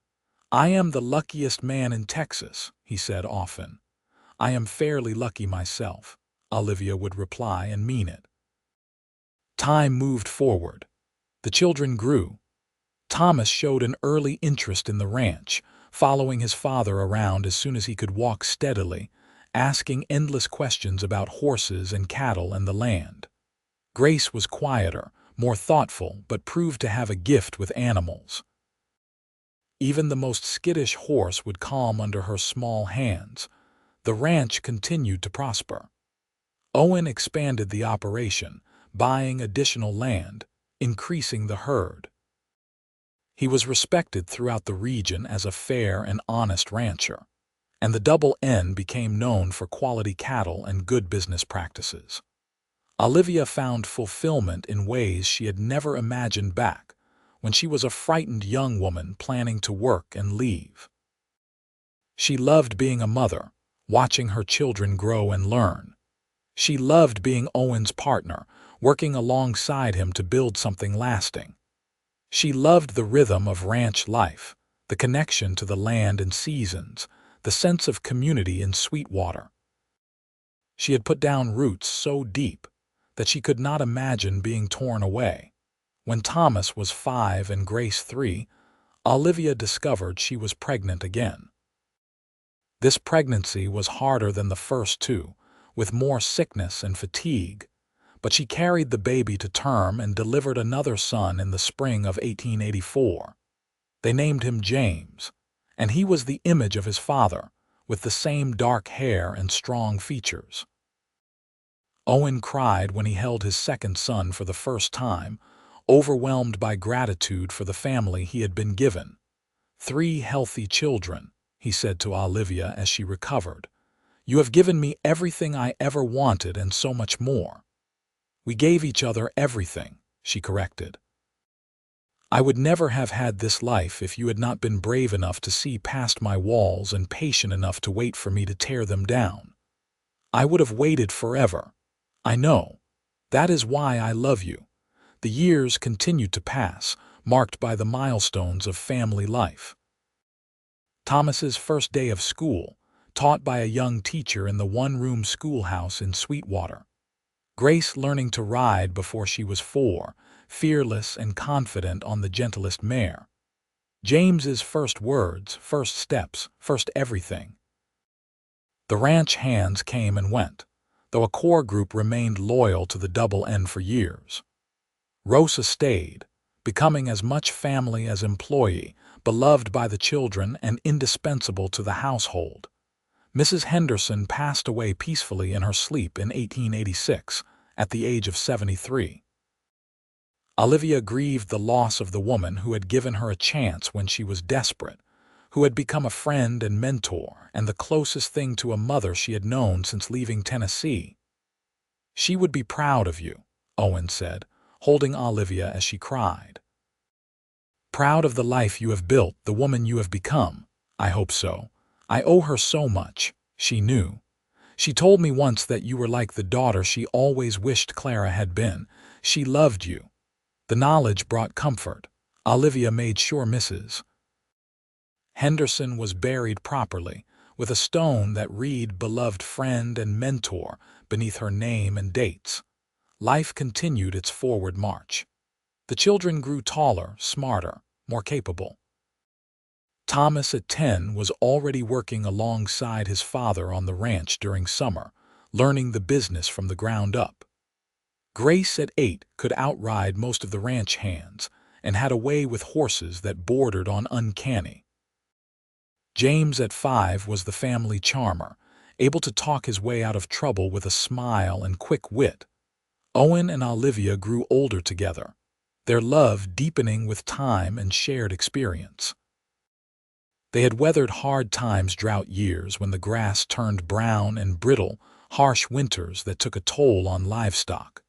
Speaker 1: "I am the luckiest man in Texas," he said often. "I am fairly lucky myself," Olivia would reply and mean it. Time moved forward. The children grew. Thomas showed an early interest in the ranch, following his father around as soon as he could walk steadily, asking endless questions about horses and cattle and the land. Grace was quieter, more thoughtful, but proved to have a gift with animals. Even the most skittish horse would calm under her small hands. The ranch continued to prosper. Owen expanded the operation, buying additional land, increasing the herd. He was respected throughout the region as a fair and honest rancher, and the Double N became known for quality cattle and good business practices. Olivia found fulfillment in ways she had never imagined back when she was a frightened young woman planning to work and leave. She loved being a mother, watching her children grow and learn. She loved being Owen's partner, working alongside him to build something lasting. She loved the rhythm of ranch life, the connection to the land and seasons, the sense of community in Sweetwater. She had put down roots so deep that she could not imagine being torn away. When Thomas was 5 and Grace 3, Olivia discovered she was pregnant again. This pregnancy was harder than the first two, with more sickness and fatigue, but she carried the baby to term and delivered another son in the spring of 1884. They named him James, and he was the image of his father, with the same dark hair and strong features. Owen cried when he held his second son for the first time, overwhelmed by gratitude for the family he had been given. "3 healthy children," he said to Olivia as she recovered. "You have given me everything I ever wanted and so much more." "We gave each other everything," she corrected. "I would never have had this life if you had not been brave enough to see past my walls and patient enough to wait for me to tear them down. I would have waited forever. I know. That is why I love you." The years continued to pass, marked by the milestones of family life. Thomas's first day of school, taught by a young teacher in the one-room schoolhouse in Sweetwater. Grace learning to ride before she was 4, fearless and confident on the gentlest mare. James's first words, first steps, first everything. The ranch hands came and went, though a core group remained loyal to the Double N for years. Rosa stayed, becoming as much family as employee, beloved by the children and indispensable to the household. Mrs. Henderson passed away peacefully in her sleep in 1886, at the age of 73. Olivia grieved the loss of the woman who had given her a chance when she was desperate, who had become a friend and mentor and the closest thing to a mother she had known since leaving Tennessee. "She would be proud of you," Owen said, holding Olivia as she cried. "Proud of the life you have built, the woman you have become." "I hope so. I owe her so much," she knew. "She told me once that you were like the daughter she always wished Clara had been. She loved you." The knowledge brought comfort. Olivia made sure Mrs. Henderson was buried properly, with a stone that read "Beloved Friend and Mentor" beneath her name and dates. Life continued its forward march. The children grew taller, smarter, more capable. Thomas at 10 was already working alongside his father on the ranch during summer, learning the business from the ground up. Grace at 8 could outride most of the ranch hands and had a way with horses that bordered on uncanny. James at 5 was the family charmer, able to talk his way out of trouble with a smile and quick wit. Owen and Olivia grew older together, their love deepening with time and shared experience. They had weathered hard times, drought years when the grass turned brown and brittle, harsh winters that took a toll on livestock.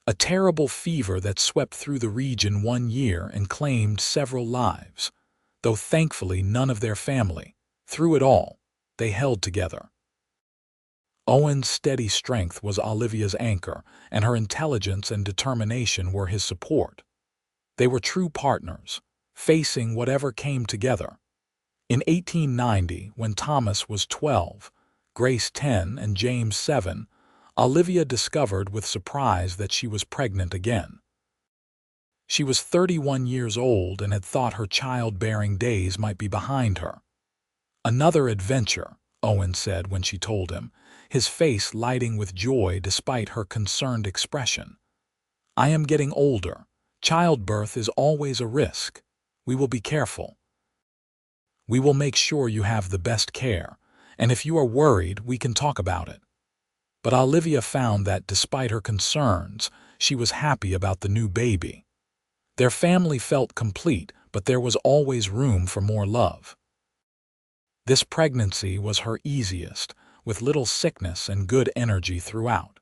Speaker 1: A terrible fever that swept through the region one year and claimed several lives, though thankfully none of their family. Through it all, they held together. Owen's steady strength was Olivia's anchor, and her intelligence and determination were his support. They were true partners, facing whatever came together. In 1890, when Thomas was 12, Grace 10, and James 7, Olivia discovered with surprise that she was pregnant again. She was 31 years old and had thought her childbearing days might be behind her. "Another adventure," Owen said when she told him, his face lighting with joy despite her concerned expression. "I am getting older. Childbirth is always a risk. We will be careful. We will make sure you have the best care, and if you are worried, we can talk about it." But Olivia found that, despite her concerns, she was happy about the new baby. Their family felt complete, but there was always room for more love. This pregnancy was her easiest, with little sickness and good energy throughout.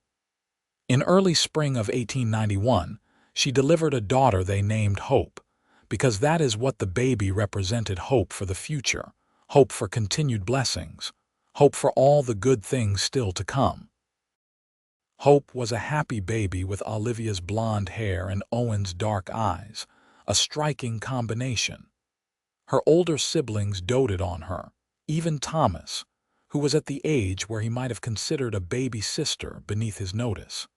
Speaker 1: In early spring of 1891, she delivered a daughter they named Hope, because that is what the baby represented: hope for the future, hope for continued blessings, hope for all the good things still to come. Hope was a happy baby with Olivia's blonde hair and Owen's dark eyes, a striking combination. Her older siblings doted on her, even Thomas, who was at the age where he might have considered a baby sister beneath his notice.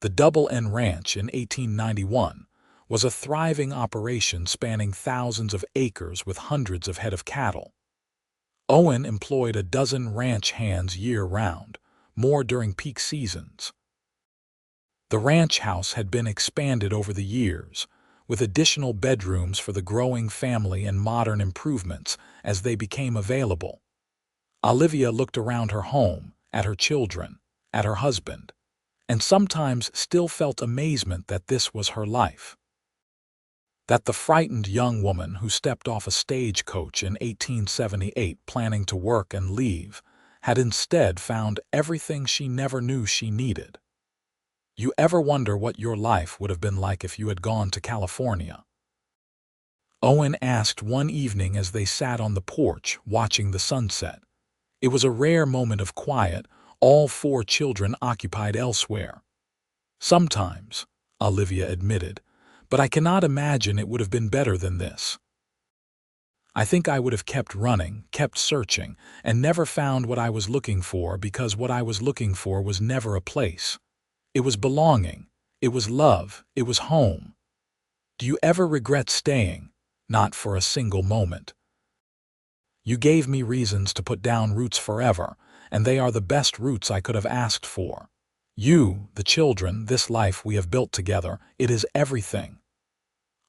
Speaker 1: The Double N Ranch in 1891 was a thriving operation spanning thousands of acres with hundreds of head of cattle. Owen employed a dozen ranch hands year-round, more during peak seasons. The ranch house had been expanded over the years, with additional bedrooms for the growing family and modern improvements as they became available. Olivia looked around her home, at her children, at her husband, and sometimes still felt amazement that this was her life. That the frightened young woman who stepped off a stagecoach in 1878 planning to work and leave had instead found everything she never knew she needed. You ever wonder what your life would have been like if you had gone to California? Owen asked one evening as they sat on the porch watching the sunset. It was a rare moment of quiet, all four children occupied elsewhere. Sometimes, Olivia admitted, but I cannot imagine it would have been better than this. I think I would have kept running, kept searching, and never found what I was looking for because what I was looking for was never a place. It was belonging, it was love, it was home. Do you ever regret staying? Not for a single moment. You gave me reasons to put down roots forever, and they are the best roots I could have asked for. You, the children, this life we have built together, it is everything.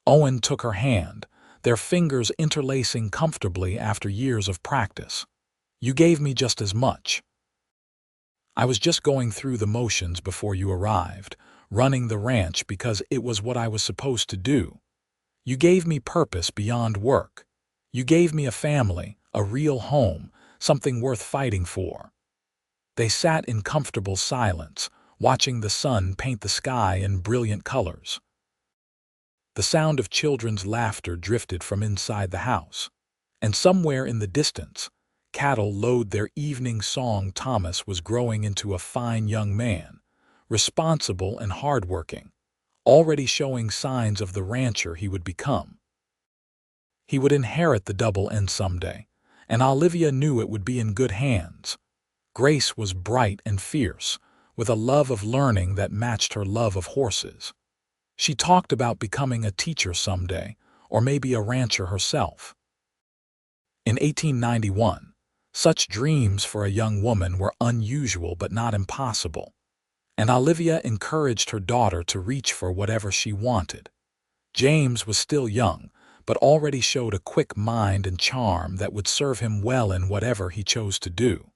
Speaker 1: Owen took her hand, their fingers interlacing comfortably after years of practice. You gave me just as much. I was just going through the motions before you arrived, running the ranch because it was what I was supposed to do. You gave me purpose beyond work. You gave me a family, a real home, something worth fighting for. They sat in comfortable silence, watching the sun paint the sky in brilliant colors. The sound of children's laughter drifted from inside the house, and somewhere in the distance, cattle lowed their evening song. Thomas was growing into a fine young man, responsible and hardworking, already showing signs of the rancher he would become. He would inherit the double N someday, and Olivia knew it would be in good hands. Grace was bright and fierce, with a love of learning that matched her love of horses. She talked about becoming a teacher someday, or maybe a rancher herself. In 1891, such dreams for a young woman were unusual but not impossible, and Olivia encouraged her daughter to reach for whatever she wanted. James was still young, but already showed a quick mind and charm that would serve him well in whatever he chose to do.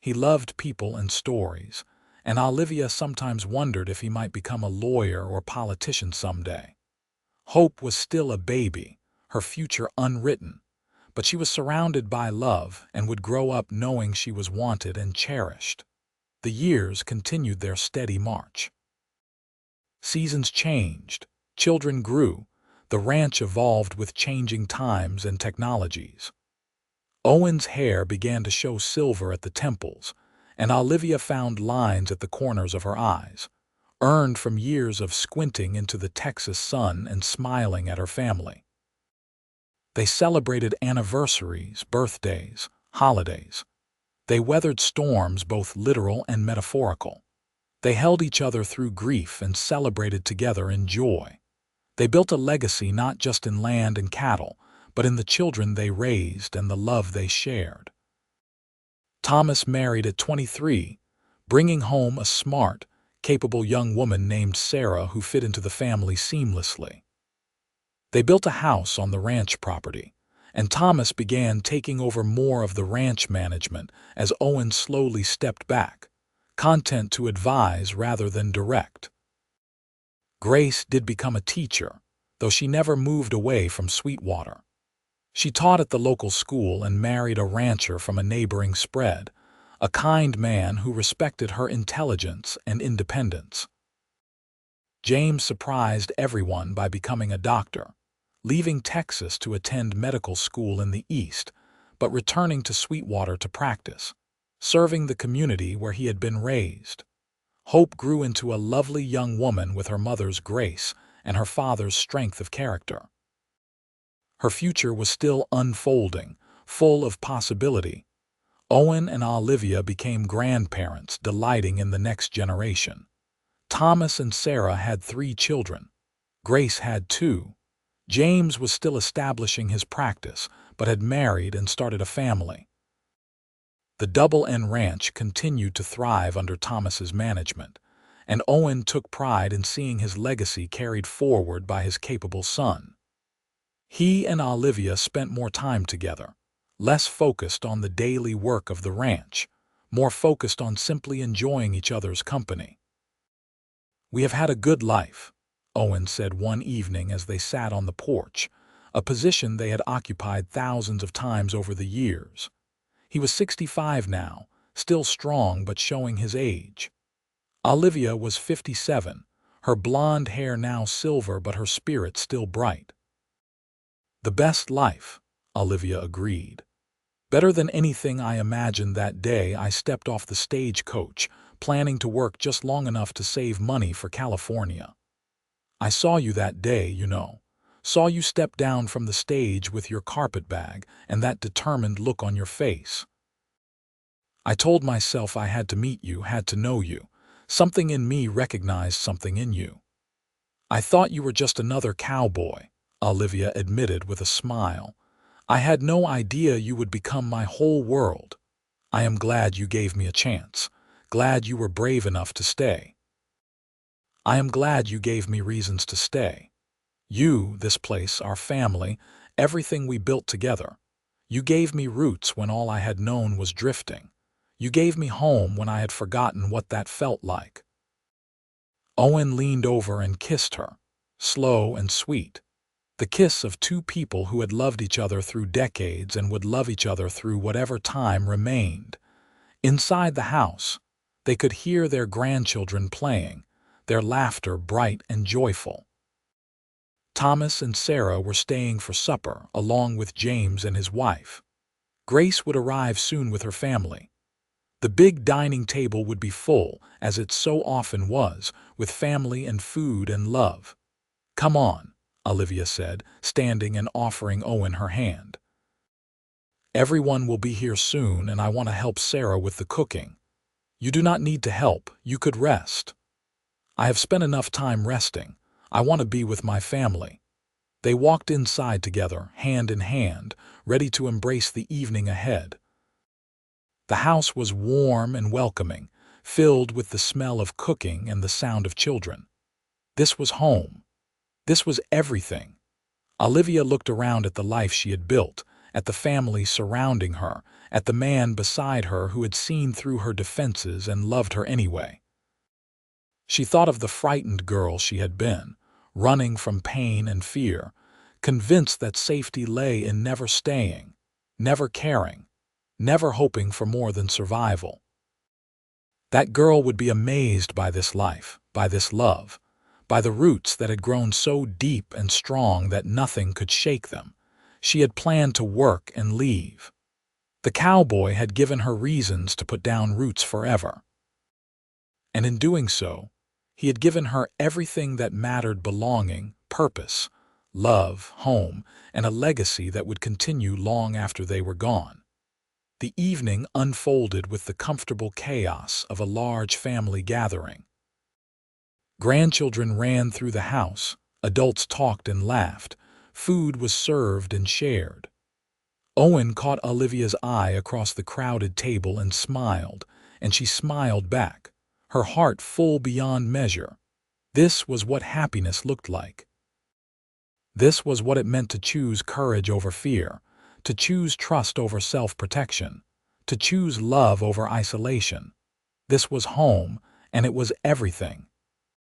Speaker 1: He loved people and stories, and Olivia sometimes wondered if he might become a lawyer or politician someday. Hope was still a baby, her future unwritten, but she was surrounded by love and would grow up knowing she was wanted and cherished. The years continued their steady march. Seasons changed, children grew, the ranch evolved with changing times and technologies. Owen's hair began to show silver at the temples, and Olivia found lines at the corners of her eyes, earned from years of squinting into the Texas sun and smiling at her family. They celebrated anniversaries, birthdays, holidays. They weathered storms both literal and metaphorical. They held each other through grief and celebrated together in joy. They built a legacy not just in land and cattle, but in the children they raised and the love they shared. Thomas married at 23, bringing home a smart, capable young woman named Sarah who fit into the family seamlessly. They built a house on the ranch property, and Thomas began taking over more of the ranch management as Owen slowly stepped back, content to advise rather than direct. Grace did become a teacher, though she never moved away from Sweetwater. She taught at the local school and married a rancher from a neighboring spread, a kind man who respected her intelligence and independence. James surprised everyone by becoming a doctor, leaving Texas to attend medical school in the East, but returning to Sweetwater to practice, serving the community where he had been raised. Hope grew into a lovely young woman with her mother's grace and her father's strength of character. Her future was still unfolding, full of possibility. Owen and Olivia became grandparents, delighting in the next generation. Thomas and Sarah had 3 children. Grace had too. James was still establishing his practice, but had married and started a family. The Double N Ranch continued to thrive under Thomas's management, and Owen took pride in seeing his legacy carried forward by his capable son. He and Olivia spent more time together, less focused on the daily work of the ranch, more focused on simply enjoying each other's company. "We have had a good life," Owen said one evening as they sat on the porch, a position they had occupied thousands of times over the years. He was 65 now, still strong but showing his age. Olivia was 57, her blonde hair now silver but her spirit still bright. "The best life," Olivia agreed. "Better than anything I imagined that day I stepped off the stagecoach, planning to work just long enough to save money for California. I saw you that day, you know. Saw you step down from the stage with your carpet bag and that determined look on your face. I told myself I had to meet you, had to know you. Something in me recognized something in you. I thought you were just another cowboy," Olivia admitted with a smile. "I had no idea you would become my whole world. I am glad you gave me a chance. Glad you were brave enough to stay. I am glad you gave me reasons to stay. You, this place, our family, everything we built together. You gave me roots when all I had known was drifting. You gave me home when I had forgotten what that felt like." Owen leaned over and kissed her, slow and sweet. The kiss of two people who had loved each other through decades and would love each other through whatever time remained. Inside the house, they could hear their grandchildren playing, their laughter bright and joyful. Thomas and Sarah were staying for supper, along with James and his wife. Grace would arrive soon with her family. The big dining table would be full, as it so often was, with family and food and love. "Come on," Olivia said, standing and offering Owen her hand. "Everyone will be here soon, and I want to help Sarah with the cooking. You do not need to help, you could rest." "I have spent enough time resting. I want to be with my family." They walked inside together, hand in hand, ready to embrace the evening ahead. The house was warm and welcoming, filled with the smell of cooking and the sound of children. This was home. This was everything. Olivia looked around at the life she had built, at the family surrounding her, at the man beside her who had seen through her defenses and loved her anyway. She thought of the frightened girl she had been, running from pain and fear, convinced that safety lay in never staying, never caring, never hoping for more than survival. That girl would be amazed by this life, by this love, by the roots that had grown so deep and strong that nothing could shake them. She had planned to work and leave. The cowboy had given her reasons to put down roots forever. And in doing so, he had given her everything that mattered: belonging, purpose, love, home, and a legacy that would continue long after they were gone. The evening unfolded with the comfortable chaos of a large family gathering. Grandchildren ran through the house, adults talked and laughed, food was served and shared. Owen caught Olivia's eye across the crowded table and she smiled back, her heart full beyond measure. This was what happiness looked like. This was what it meant to choose courage over fear, to choose trust over self-protection, to choose love over isolation. This was home, and it was everything.